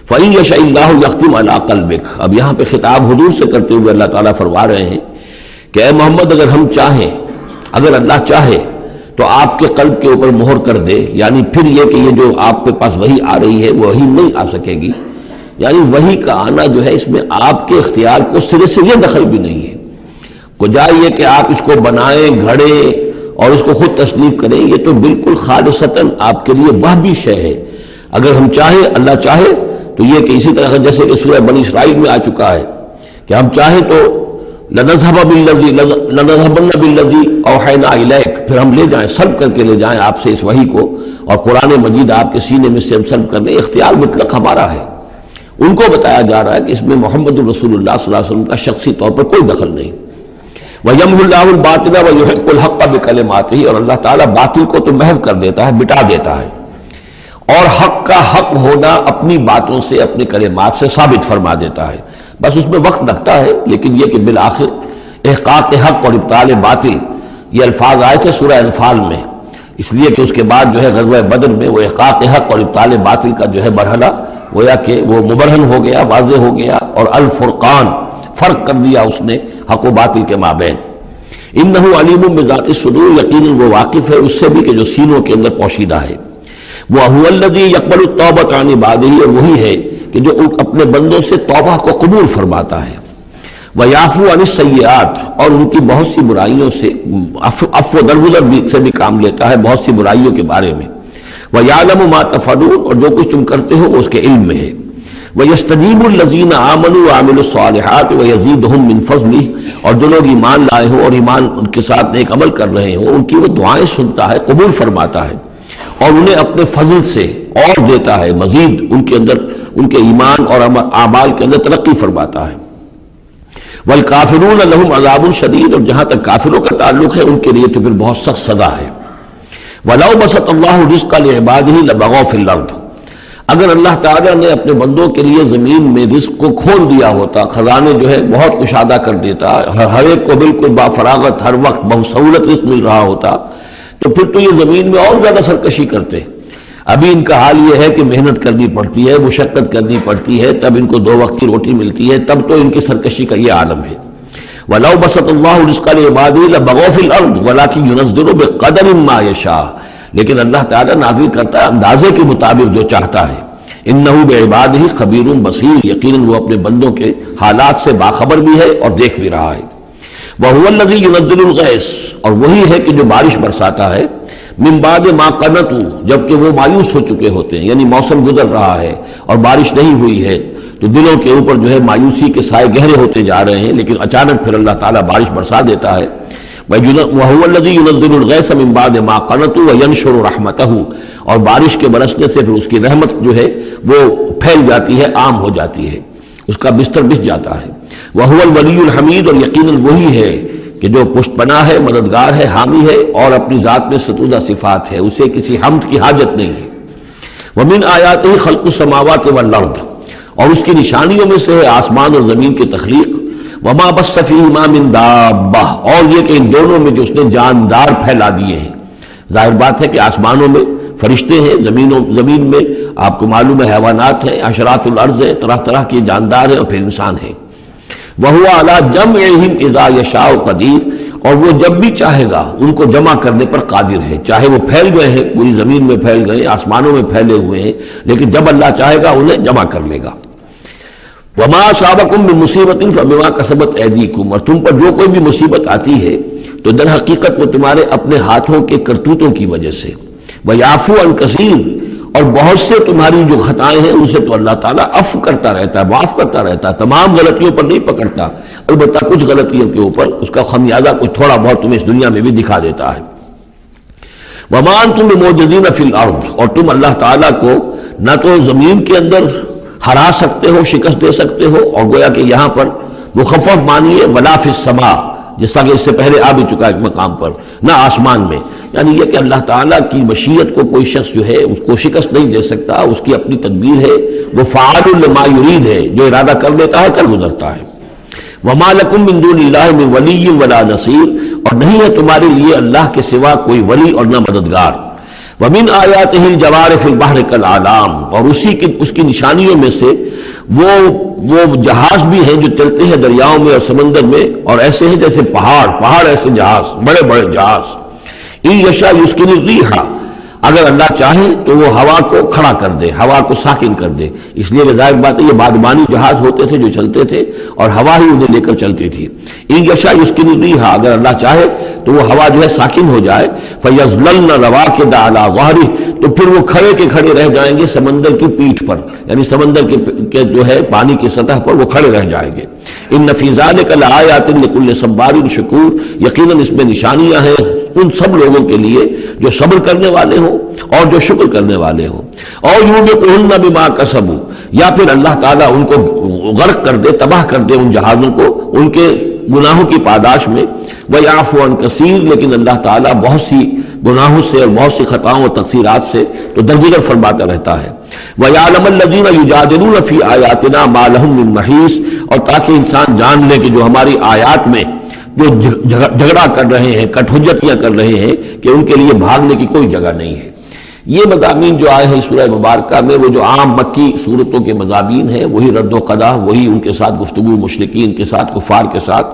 فَإِن يَشَإِ اللَّهُ يَخْتِمْ عَلَىٰ قَلْبِكَ، اب یہاں پہ خطاب حضور سے کرتے ہوئے اللہ تعالیٰ فرما رہے ہیں کہ اے محمد اگر ہم چاہیں، اگر اللہ چاہے تو آپ کے قلب کے اوپر مہر کر دے، یعنی پھر یہ کہ یہ جو آپ کے پاس وحی آ رہی ہے وہی نہیں آ سکے گی، یعنی وحی کا آنا جو ہے اس میں آپ کے اختیار کو سرے سے یہ دخل بھی نہیں ہے۔ کجا یہ کہ آپ اس کو بنائیں، گھڑیں اور اس کو خود تصنیف کریں، یہ تو بالکل خالصتاً آپ کے لیے وہبی شے ہے۔ اگر ہم چاہیں، اللہ چاہے تو یہ کہ اسی طرح جیسے کہ سورہ بنی اسرائیل میں آ چکا ہے کہ ہم چاہیں تو لَنَذْهَبَنَّ بِالَّذِي أَوْحَيْنَا إِلَيْكَ، پھر ہم لے جائیں، سلب کر کے لے جائیں آپ سے اس وحی کو، اور قرآن مجید آپ کے سینے میں سے ہم سلب کر لیں، اختیار مطلق ہمارا ہے۔ ان کو بتایا جا رہا ہے کہ اس میں محمد رسول اللہ صلی اللہ علیہ وسلم کا شخصی طور پر کوئی دخل نہیں۔ وَيَمْحُو اللَّهُ الْبَاطِلَ وَيُحِقُّ الْحَقَّ بِكَلِمَاتِهِ، اور اللہ تعالیٰ باطل کو تو محو کر دیتا ہے، مٹا دیتا ہے، اور حق کا حق ہونا اپنی باتوں سے اپنے کلمات سے ثابت فرما دیتا ہے. بس اس میں وقت لگتا ہے، لیکن یہ کہ بالآخر احقاق حق اور ابطال باطل یہ الفاظ آئے تھے سورہ انفال میں، اس لیے کہ اس کے بعد جو ہے غزوہ بدر میں وہ احقاق حق اور ابطال باطل کا جو ہے مرحلہ گویا کہ وہ مبرہن ہو گیا، واضح ہو گیا، اور الفرقان فرق کر دیا اس نے حق و باطل کے مابین. انہ علیم بذات الصدور، یقیناً وہ واقف ہے اس سے بھی کہ جو سینوں کے اندر پوشیدہ ہے. وَهُوَ الَّذِي يَقْبَلُ التَّوْبَةَ عَنْ عِبَادِهِ، اور وہی ہے کہ جو اپنے بندوں سے توبہ کو قبول فرماتا ہے. وَيَعْفُو عَنِ السَّيِّئَاتِ، اور ان کی بہت سی برائیوں سے عفو درگزر سے بھی کام لیتا ہے بہت سی برائیوں کے بارے میں. وَيَعْلَمُ مَا تَفْعَلُونَ، اور جو کچھ تم کرتے ہو وہ اس کے علم میں ہے. وَيَسْتَجِيبُ الَّذِينَ آمَنُوا وَعَمِلُوا الصَّالِحَاتِ وَيَزِيدُهُم مِّن فَضْلِهِ، اور جو لوگ ایمان لائے ہوں اور ایمان ان کے ساتھ نیک عمل کر رہے ہوں ان کی وہ دعائیں سنتا ہے، قبول فرماتا ہے، اور انہیں اپنے فضل سے اور دیتا ہے، مزید ان کے اندر ان کے ایمان اور اعمال کے اندر ترقی فرماتا ہے. والکافرون لهم عذاب شدید، اور جہاں تک کافروں کا تعلق ہے ان کے لیے تو پھر بہت سخت سزا ہے. وَلَوْ بَسَطَ اللَّهُ الرِّزْقَ لِعِبَادِهِ لَبَغَوْا فِي الْأَرْضِ، اگر اللہ تعالیٰ نے اپنے بندوں کے لیے زمین میں رزق کو کھول دیا ہوتا، خزانے جو ہے بہت کشادہ کر دیتا، ہر ایک کو بالکل بافراغت ہر وقت بسہولت رزق مل رہا ہوتا، تو پھر تو یہ زمین میں اور زیادہ سرکشی کرتے. ابھی ان کا حال یہ ہے کہ محنت کرنی پڑتی ہے، مشقت کرنی پڑتی ہے، تب ان کو 2 وقت کی روٹی ملتی ہے، تب تو ان کی سرکشی کا یہ عالم ہے. وَلَوْ بَسَطَ اللَّهُ الرِّزْقَ لِعِبَادِهِ لَبَغَوْا فِي الْأَرْضِ وَلَٰكِن يُنَزِّلُ بِقَدَرٍ مَّا يَشَاءُ، لیکن اللہ تعالیٰ نازل کرتا ہے اندازے کے مطابق جو چاہتا ہے. انہ بعبادہ خبیر بصیر، یقیناً وہ اپنے بندوں کے حالات سے باخبر بھی ہے اور دیکھ بھی رہا ہے. وَهُوَ الَّذِي يُنَزِّلُ الْغَيْثَ، اور وہی ہے کہ جو بارش برساتا ہے، من بعد ما قنطوا، جبکہ وہ مایوس ہو چکے ہوتے ہیں، یعنی موسم گزر رہا ہے اور بارش نہیں ہوئی ہے تو دلوں کے اوپر جو ہے مایوسی کے سائے گہرے ہوتے جا رہے ہیں، لیکن اچانک پھر اللہ تعالیٰ بارش برسا دیتا ہے. وَهُوَ الَّذِي يُنَزِّلُ الْغَيْثَ مِن بَعْدِ مَا قَنَطُوا وَيَنشُرُ رَحْمَتَهُ، اور بارش کے برسنے سے پھر اس کی رحمت جو ہے وہ پھیل جاتی ہے، عام ہو جاتی ہے، اس کا بستر بچھ جاتا ہے. وَهُوَ الْوَلِيُّ الْحَمِيدُ، اور یقیناً وہی ہے کہ جو پشت پناہ ہے، مددگار ہے، حامی ہے، اور اپنی ذات میں ستودہ صفات ہے، اسے کسی حمد کی حاجت نہیں ہے. وَمِنْ آيَاتِهِ خَلْقُ السَّمَاوَاتِ وَالْأَرْضِ، اور اس کی نشانیوں میں سے ہے آسمان اور زمین کی تخلیق. وَمَا بَثَّ فِيهِمَا مِن دَابَّةٍ، اور یہ کہ ان دونوں میں جو اس نے جاندار پھیلا دیے ہیں. ظاہر بات ہے کہ آسمانوں میں فرشتے ہیں، زمین میں آپ کو معلوم ہے حیوانات ہیں، حشرات الارض ہیں، طرح طرح کے جاندار ہیں، اور پھر انسان ہیں. وَهُوَ عَلَىٰ جَمْعِهِمْ إِذَا يَشَاءُ قَدِيرٌ، اور وہ جب بھی چاہے گا ان کو جمع کرنے پر قادر ہے. چاہے وہ پھیل گئے ہیں، پوری زمین میں پھیل گئے، آسمانوں میں پھیلے ہوئے ہیں، لیکن جب اللہ چاہے گا انہیں جمع کر لے گا. وَمَا أَصَابَكُم مِّن مُّصِيبَةٍ فَبِمَا كَسَبَتْ أَيْدِيكُمْ، اور تم پر جو کوئی بھی مصیبت آتی ہے تو در حقیقت وہ تمہارے اپنے ہاتھوں کے کرتوتوں کی وجہ سے. وَيَعْفُو عَن كَثِيرٍ، اور بہت سے تمہاری جو خطائیں ہیں ان سے تو اللہ تعالیٰ عفو کرتا رہتا ہے، معاف کرتا رہتا ہے، تمام غلطیوں پر نہیں پکڑتا، البتہ کچھ غلطیوں کے اوپر اس کا خمیازہ کچھ تھوڑا بہت تمہیں اس دنیا میں بھی دکھا دیتا ہے. وَمَا أَنْتُم بِمُعْجِزِينَ فِي الْأَرْضِ، اور تم اللہ تعالیٰ کو نہ تو زمین کے اندر ہرا سکتے ہو، شکست دے سکتے ہو، اور گویا کہ یہاں پر مخفف معنی ہے وَلَا فِي السَّمَاءِ، جس طرح کہ اس سے پہلے آ بھی چکا ایک مقام پر، نہ آسمان میں. یعنی یہ کہ اللہ تعالیٰ کی مشیت کو کوئی شخص جو ہے اس کو شکست نہیں دے سکتا، اس کی اپنی تدبیر ہے، وہ فعال لما یرید ہے، جو ارادہ کر لیتا ہے کر گزرتا ہے. وَمَا لَكُم مِّن دُونِ اللَّهِ مِن وَلِيٍّ وَلَا نَصِيرٍ، اور نہیں ہے تمہارے لیے اللہ کے سوا کوئی ولی اور نہ مددگار. وَمِنْ آيَاتِهِ الْجَوَارِ فِي الْبَحْرِ كَالْأَعْلَامِ، اور اس کی نشانیوں میں سے وہ جہاز بھی ہیں جو چلتے ہیں دریاؤں میں اور سمندر میں، اور ایسے ہیں جیسے پہاڑ ایسے جہاز، بڑے بڑے جہاز. إِن يَشَأْ يُسْكِنِ الرِّيحَ، اگر اللہ چاہے تو وہ ہوا کو کھڑا کر دے، ہوا کو ساکن کر دے. اس لیے ظاہر بات ہے یہ بادبانی جہاز ہوتے تھے جو چلتے تھے اور ہوا ہی انہیں لے کر چلتی تھی. إِن يَشَأْ يُسْكِنِ الرِّيحَ، اگر اللہ چاہے تو وہ ہوا جو ہے ساکن ہو جائے. فَيَظْلَلْنَ رَوَاكِدَ عَلَىٰ ظَهْرِهِ، تو پھر وہ کھڑے کے کھڑے رہ جائیں گے سمندر کی پیٹھ پر، یعنی سمندر کے جو ہے پانی کی سطح پر وہ کھڑے رہ جائیں گے. ان فی ذلک لآیات لکل صبار شکور، یقیناً اس میں نشانیاں ہیں ان سب لوگوں کے لیے جو صبر کرنے والے ہوں اور جو شکر کرنے والے ہوں. اور یوبقہن بما کسبوا، یا پھر اللہ تعالیٰ ان کو غرق کر دے، تباہ کر دے ان جہازوں کو ان کے گناہوں کی پاداش میں. وَيَعْفُو عَن كَثِيرٍ، لیکن اللہ تعالیٰ بہت سی گناہوں سے اور بہت سی خطاؤں اور تقصیرات سے تو درگزر فرماتا رہتا ہے۔ وَيَعْلَمَ الَّذِينَ يُجَادِلُونَ فِي آيَاتِنَا مَا لَهُم مِّن مَّحِيصٍ، اور تاکہ انسان جان لے کہ جو ہماری آیات میں جو جھگڑا کر رہے ہیں، کٹ حجتیاں کر رہے ہیں، کہ ان کے لیے بھاگنے کی کوئی جگہ نہیں ہے۔ یہ مضامین جو آئے ہیں سورہ مبارکہ میں، وہ جو عام مکی صورتوں کے مضامین ہیں، وہی رد و قضا، وہی ان کے ساتھ گفتگو مشرکین کے ساتھ، کفار کے ساتھ۔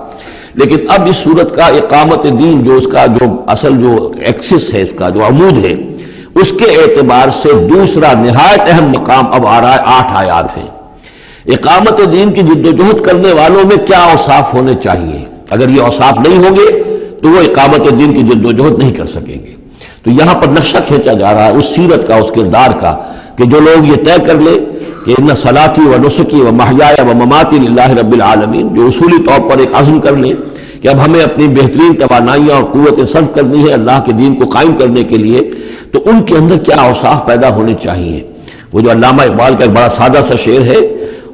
لیکن اب اس صورت کا اقامت دین، جو اس کا جو اصل جو ایکسس ہے، اس کا جو عمود ہے، اس کے اعتبار سے دوسرا نہایت اہم مقام اب آ رہا ہے۔ 8 آیات ہیں۔ اقامت دین کی جد و جہد کرنے والوں میں کیا اوصاف ہونے چاہیے؟ اگر یہ اوصاف نہیں ہوں گے تو وہ اقامت دین کی جد و جہد نہیں کر سکیں گے۔ تو یہاں پر نقشہ کھینچا جا رہا ہے اس سیرت کا، اس کردار کا، کہ جو لوگ یہ طے کر لیں کہ ان صلاتی و نسکی و محیای و مماتی للہ رب العالمین، جو اصولی طور پر ایک عزم کر لیں کہ اب ہمیں اپنی بہترین توانائیاں اور قوتیں صرف کرنی ہے اللہ کے دین کو قائم کرنے کے لیے، تو ان کے اندر کیا اوصاف پیدا ہونے چاہیے۔ وہ جو علامہ اقبال کا ایک بڑا سادہ سا شعر ہے،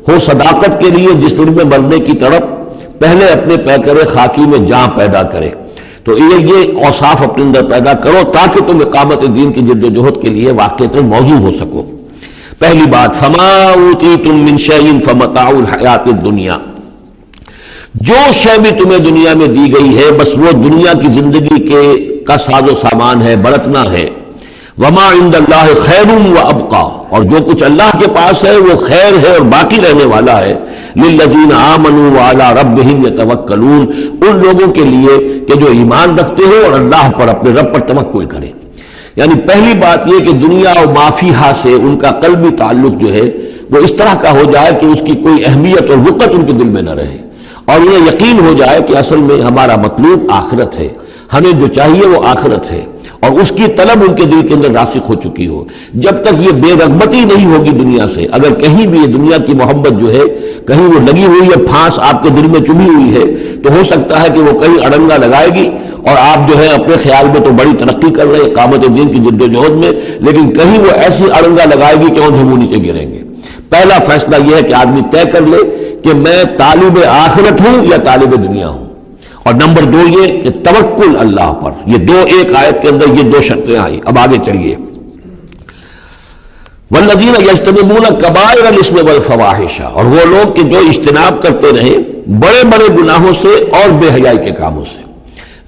ہو صداقت کے لیے جس دن میں مرنے کی تڑپ، پہلے اپنے پیکر خاکی میں جاں پیدا کرے۔ تو یہ اوصاف اپنے اندر پیدا کرو تاکہ تم اقامت دین کی جد و جہد کے لیے واقعتاً موضوع ہو سکو۔ پہلی بات، فما اوتیتم من شیء فمتاع الحیات الدنیا، جو شے بھی تمہیں دنیا میں دی گئی ہے بس وہ دنیا کی زندگی کا ساز و سامان ہے، برتنا ہے۔ وما عند اللہ خیر وابقا، اور جو کچھ اللہ کے پاس ہے وہ خیر ہے اور باقی رہنے والا ہے۔ للذین آمنوا وعلی ربہم یتوکلون، ان لوگوں کے لیے کہ جو ایمان رکھتے ہو اور اللہ پر، اپنے رب پر توکل کریں۔ یعنی پہلی بات یہ کہ دنیا و ما فیہا سے ان کا قلبی تعلق جو ہے وہ اس طرح کا ہو جائے کہ اس کی کوئی اہمیت اور وقت ان کے دل میں نہ رہے، اور انہیں یقین ہو جائے کہ اصل میں ہمارا مطلوب آخرت ہے، ہمیں جو چاہیے وہ آخرت ہے، اور اس کی طلب ان کے دل کے اندر راسخ ہو چکی ہو۔ جب تک یہ بے رغبتی نہیں ہوگی دنیا سے، اگر کہیں بھی یہ دنیا کی محبت جو ہے کہیں وہ لگی ہوئی ہے، پھانس آپ کے دل میں چبھی ہوئی ہے، تو ہو سکتا ہے کہ وہ کہیں اڑنگا لگائے گی اور آپ جو ہے اپنے خیال میں تو بڑی ترقی کر رہے ہیں اقامت دین کی جد و جہد میں، لیکن کہیں وہ ایسی اڑنگا لگائے گی کہ اونھے منہ نیچے گریں گے۔ پہلا فیصلہ یہ ہے کہ آدمی طے کر لے کہ میں طالب آخرت ہوں یا طالب دنیا ہوں، اور نمبر 2 یہ کہ توکل اللہ پر۔ یہ ایک آیت کے اندر یہ 2 شرطیں آئی۔ اب آگے چلیے، والذین یجتنبون کبائر الاثم والفواحش، اور وہ لوگ کہ جو اجتناب کرتے رہیں بڑے بڑے گناہوں سے اور بے حیائی کے کاموں سے۔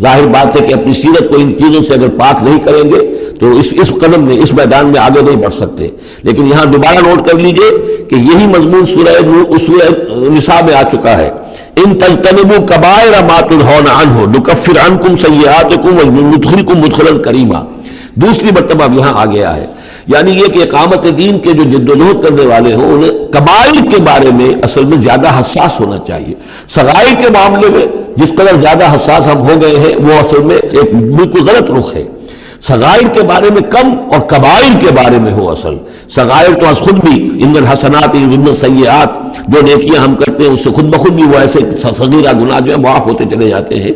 ظاہر بات ہے کہ اپنی سیرت کو ان چیزوں سے اگر پاک نہیں کریں گے تو اس قدم میں، اس میدان میں آگے نہیں بڑھ سکتے۔ لیکن یہاں دوبارہ نوٹ کر لیجئے کہ یہی مضمون سورہ نساء میں آ چکا ہے، ان تجتنبوا کبائر ما تنہون عنہ نکفر عنکم سیئاتکم وندخلکم مدخلا کریما۔ دوسری مرتبہ اب یہاں آ گیا ہے، یعنی یہ کہ اقامت دین کے جو جد و جہد کرنے والے ہوں انہیں کبائر کے بارے میں اصل میں زیادہ حساس ہونا چاہیے۔ صغائر کے معاملے میں جس قدر زیادہ حساس ہم ہو گئے ہیں وہ اصل میں ایک بالکل غلط رخ ہے۔ صغائر کے بارے میں کم اور کبائر کے بارے میں ہو اصل۔ صغائر تو از خود بھی ان الحسنات یذهبن السیئات، جو نیکیاں ہم کرتے ہیں اس سے خود بخود بھی وہ ایسے صغیرہ گناہ جو ہے معاف ہوتے چلے جاتے ہیں،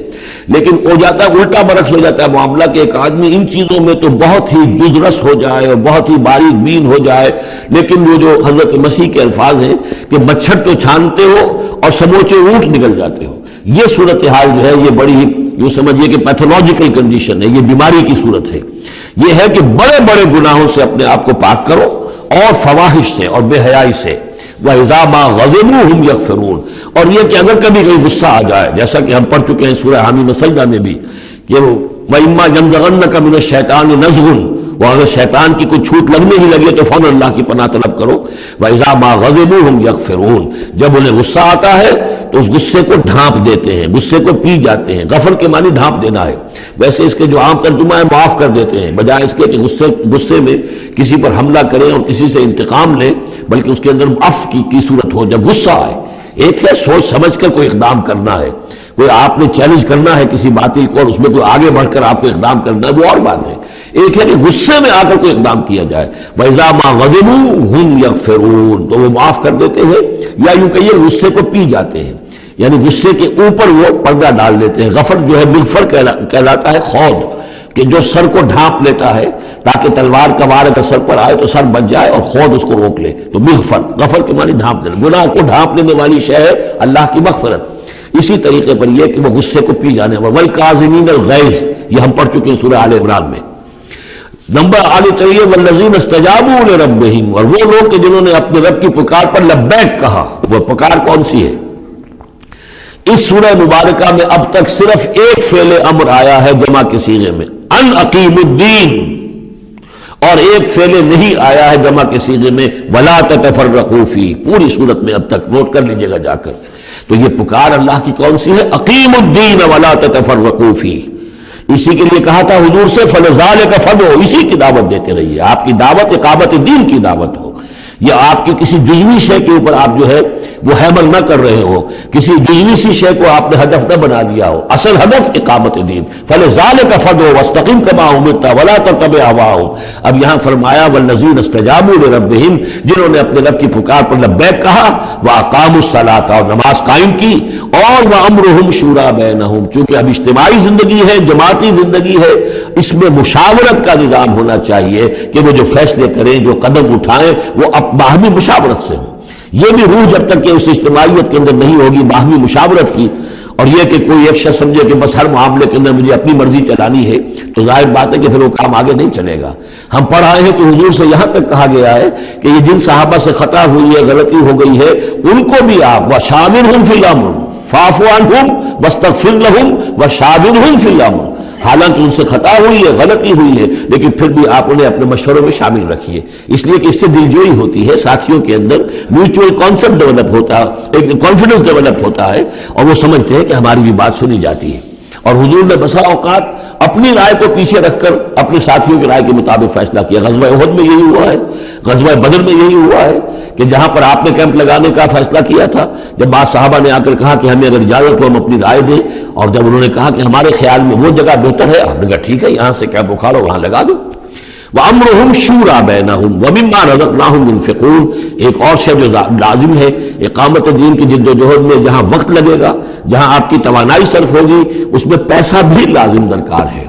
لیکن ہو جاتا ہے الٹا برعکس ہو جاتا ہے معاملہ کہ ایک آدمی ان چیزوں میں تو بہت ہی جزرس ہو جائے اور بہت ہی باریک بین ہو جائے، لیکن وہ جو حضرت مسیح کے الفاظ ہیں کہ مچھر تو چھانتے ہو اور سموچے اونٹ نکل جاتے ہو، یہ صورتحال جو ہے یہ بڑی یوں سمجھیے کہ پیتھولوجیکل کنڈیشن ہے، یہ بیماری کی صورت ہے۔ یہ ہے کہ بڑے بڑے گناہوں سے اپنے آپ کو پاک کرو اور فواحش سے اور بے حیائی سے۔ وَإِذَا مَا غَضِبُوا هُمْ يَغْفِرُونَ، اور یہ کہ اگر کبھی کوئی غصہ آ جائے، جیسا کہ ہم پڑھ چکے ہیں سورہ حامیم سجدہ میں بھی کہ وَإِمَّا يَنزَغَنَّكَ مِنَ الشَّيْطَانِ نَزْغٌ، وہ اگر شیطان کی کوئی چھوٹ لگنے ہی لگے تو فوراً اللہ کی پناہ طلب کرو۔ وَإِذَا مَا غَضِبُوا هُمْ يَغْفِرُونَ، جب انہیں غصہ آتا ہے تو اس غصے کو ڈھانپ دیتے ہیں، غصے کو پی جاتے ہیں۔ غفر کے معنی ڈھانپ دینا ہے، ویسے اس کے جو عام ترجمہ ہے معاف کر دیتے ہیں، بجائے اس کے کہ غصے میں کسی پر حملہ کریں اور کسی سے انتقام لیں، بلکہ اس کے اندر عفو کی صورت ہو جب غصہ آئے۔ ایک ہے سوچ سمجھ کر کوئی اقدام کرنا ہے، کوئی آپ نے چیلنج کرنا ہے کسی باطل کو اور اس میں کوئی آگے بڑھ کر آپ کو اقدام کرنا ہے، وہ اور بات ہے۔ ایک ہے کہ غصے میں آ کر کوئی اقدام کیا جائے۔ وَإِذَا مَا غَضِبُوا هُمْ يَغْفِرُونَ، تو وہ معاف کر دیتے ہیں، یا یوں کہیے غصے کو پی جاتے ہیں، یعنی غصے کے اوپر وہ پردہ ڈال دیتے ہیں۔ غفر جو ہے مغفر کہلاتا ہے خود، کہ جو سر کو ڈھانپ لیتا ہے تاکہ تلوار کا وار اگر سر پر آئے تو سر بچ جائے اور خود اس کو روک لے، تو مغفر، غفر کے معنی ڈھانپ دینا، گناہ کو ڈھانپ لینے والی شے ہے اللہ کی مغفرت۔ اسی طریقے پر یہ کہ وہ غصے کو پی جانے والا، وَالْكَاظِمِينَ الْغَيْظَ، یہ ہم پڑھ چکے ہیں سورہ آل عمران میں۔ نمبر آگے چلیے والذین استجابوا لربہم، اور وہ لوگ کہ جنہوں نے اپنے رب کی پکار پر لبیک کہا۔ وہ پکار کون سی ہے؟ اس سورہ مبارکہ میں اب تک صرف ایک فعل امر آیا ہے جمع کے صیغے میں، ان اقیم الدین، اور ایک فعل نہیں آیا ہے جمع کے صیغے میں ولا تتفرقوا فی، پوری صورت میں اب تک نوٹ کر لیجئے گا جا کر۔ تو یہ پکار اللہ کی کون سی ہے؟ اقیم الدین ولا تتفرقوا فی۔ اسی کے لیے کہا تھا حضور سے فلذالک فدعوا، اسی کی دعوت دیتے رہیے، آپ کی دعوت اقامت دین کی دعوت ہو، یا آپ کی کسی جزوی شے کے اوپر آپ جو ہے وہ حمل نہ کر رہے ہو، کسی جزوی سی شے کو آپ نے ہدف نہ بنا لیا ہو، اصل ہدف اقامت دین۔ فلذالک فدعوا واستقم کما امرت ولا تتبع اهواهم۔ اب یہاں فرمایا والذین استجابوا لربہم، جنہوں نے اپنے رب کی پکار پر لبیک کہا، واقاموا الصلاۃ، اور نماز قائم کی، اور وامرهم شورى بینہم، چونکہ اب اجتماعی زندگی ہے، جماعتی زندگی ہے، اس میں مشاورت کا نظام ہونا چاہیے کہ وہ جو فیصلے کریں، جو قدم اٹھائیں، وہ باہمی مشاورت سے ہوں۔ یہ بھی روح جب تک کہ اس اجتماعیت کے اندر نہیں ہوگی باہمی مشاورت کی، اور یہ کہ کوئی ایک شخص سمجھے کہ بس ہر معاملے کے اندر مجھے اپنی مرضی چلانی ہے، تو ظاہر بات ہے کہ پھر وہ کام آگے نہیں چلے گا۔ ہم پڑھ آئے ہیں کہ حضور سے یہاں تک کہا گیا ہے کہ یہ جن صحابہ سے خطا ہوئی ہے، غلطی ہو گئی ہے، ان کو بھی آپ وشاورہم فی الامر فاعف عنہم واستغفر لہم وشاورہم فی الامر، حالانکہ ان سے خطا ہوئی ہے، غلطی ہوئی ہے، لیکن پھر بھی آپ انہیں اپنے مشوروں میں شامل رکھیے، اس لیے کہ اس سے دلجوئی ہوتی ہے، ساتھیوں کے اندر میوچول کانسیپٹ ڈیولپ ہوتا ہے، ایک کانفیڈنس ڈیولپ ہوتا ہے، اور وہ سمجھتے ہیں کہ ہماری بھی بات سنی جاتی ہے۔ اور حضور نے بسا اوقات اپنی رائے کو پیچھے رکھ کر اپنے ساتھیوں کی رائے کے مطابق فیصلہ کیا۔ غزوہ احد میں یہی ہوا ہے، غزوہ بدر میں یہی ہوا ہے کہ جہاں پر آپ نے کیمپ لگانے کا فیصلہ کیا تھا، جب بعض صحابہ نے آ کر کہا کہ ہمیں اگر اجازت ہو ہم اپنی رائے دیں، اور جب انہوں نے کہا کہ ہمارے خیال میں وہ جگہ بہتر ہے، آپ نے کہا ٹھیک ہے، یہاں سے کیمپ اکھاڑو وہاں لگا دو۔ وَأَمْرُهُمْ شُورَى بَيْنَهُمْ وَمِمَّا رَزَقْنَاهُمْ يُنْفِقُونَ، ایک اور شے جو لازم ہے اقامت دین کی جد و جہد میں، جہاں وقت لگے گا، جہاں آپ کی توانائی صرف ہوگی، اس میں پیسہ بھی لازم درکار ہے۔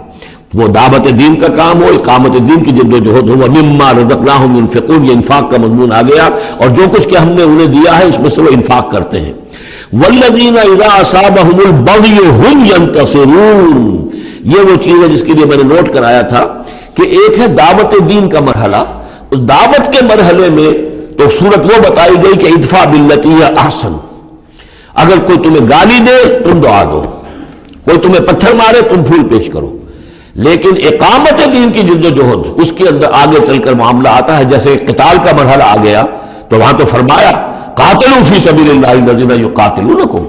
وہ دعوت دین کا کام ہو، اقامت دین کی جد و جہد ہو۔ وَمِمَّا رَزَقْنَاهُمْ يُنْفِقُونَ، یہ انفاق کا مضمون آ گیا، اور جو کچھ کہ ہم نے انہیں دیا ہے اس میں سے وہ انفاق کرتے ہیں۔ وَالَّذِينَ إِذَا أَصَابَهُمُ الْبَغْيُ هُمْ يَنْتَصِرُونَ، یہ وہ چیز ہے جس کے لیے میں نے نوٹ کرایا تھا کہ ایک ہے دعوت دین کا مرحلہ، اس دعوت کے مرحلے میں تو صورت وہ بتائی گئی کہ ادفع باللتی ہی احسن، اگر کوئی تمہیں گالی دے تم دعا دو، کوئی تمہیں پتھر مارے تم پھول پیش کرو، لیکن اقامت دین کی جد و جہد اس کے اندر آگے چل کر معاملہ آتا ہے۔ جیسے قتال کا مرحلہ آ گیا تو وہاں تو فرمایا قاتلوا فی سبیل اللہ الذین یقاتلونکم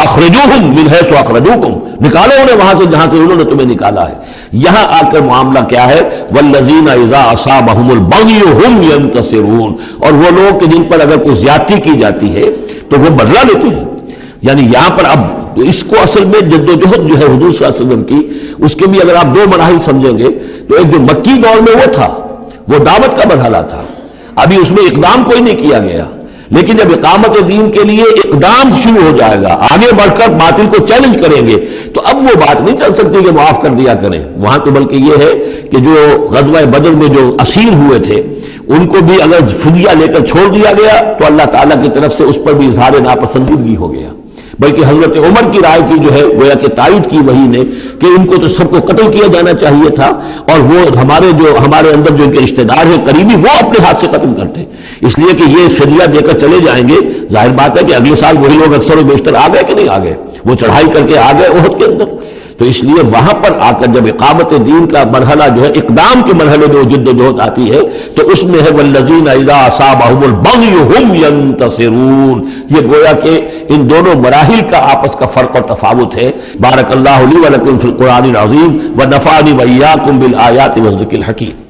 اخرجوہم من حیث اخرجوکم، نکالو انہیں وہاں سے جہاں سے انہوں نے تمہیں نکالا ہے۔ یہاں آ کر معاملہ کیا ہے؟ والذین اذا اصابہم البغی ہم ینتصرون، اور وہ لوگ کہ جن پر اگر کوئی زیادتی کی جاتی ہے تو وہ بدلہ لیتے ہیں۔ یعنی یہاں پر اب اس کو اصل میں جد و جہد جو ہے حضور صلی اللہ علیہ وسلم کی، اس کے بھی اگر آپ دو مراحل سمجھیں گے تو ایک جو مکی دور میں وہ تھا، وہ دعوت کا مرحلہ تھا، ابھی اس میں اقدام کوئی نہیں کیا گیا، لیکن جب اقامت دین کے لیے اقدام شروع ہو جائے گا، آگے بڑھ کر باطل کو چیلنج کریں گے، تو اب وہ بات نہیں چل سکتی کہ معاف کر دیا کریں وہاں تو، بلکہ یہ ہے کہ جو غزوہ بدر میں جو اسیر ہوئے تھے ان کو بھی اگر فدیہ لے کر چھوڑ دیا گیا تو اللہ تعالیٰ کی طرف سے اس پر بھی اظہار ناپسندیدگی ہو گیا، بلکہ حضرت عمر کی رائے کی جو ہے گویا کہ تائید کی وہی نے کہ ان کو تو سب کو قتل کیا جانا چاہیے تھا، اور وہ ہمارے اندر جو ان کے رشتہ دار ہیں قریبی وہ اپنے ہاتھ سے قتل کرتے، اس لیے کہ یہ فدیہ دے کر چلے جائیں گے، ظاہر بات ہے کہ اگلے سال وہی لوگ اکثر و بیشتر آ گئے کہ نہیں آ گئے، وہ چڑھائی کر کے آ گئے احد کے اندر، تو اس لیے وہاں پر آ کر جب اقامت دین کا مرحلہ جو ہے اقدام کے مرحلے میں جد و جہد آتی ہے تو اس میں ہے والذین اذا اصابہم البغی ہم ینتصرون، یہ گویا کہ ان دونوں مراحل کا آپس کا فرق اور تفاوت ہے۔ بارک اللہ لی و لکم فی القرآن العظیم و نفعنی و ایاکم بالآیات والذکر الحکیم۔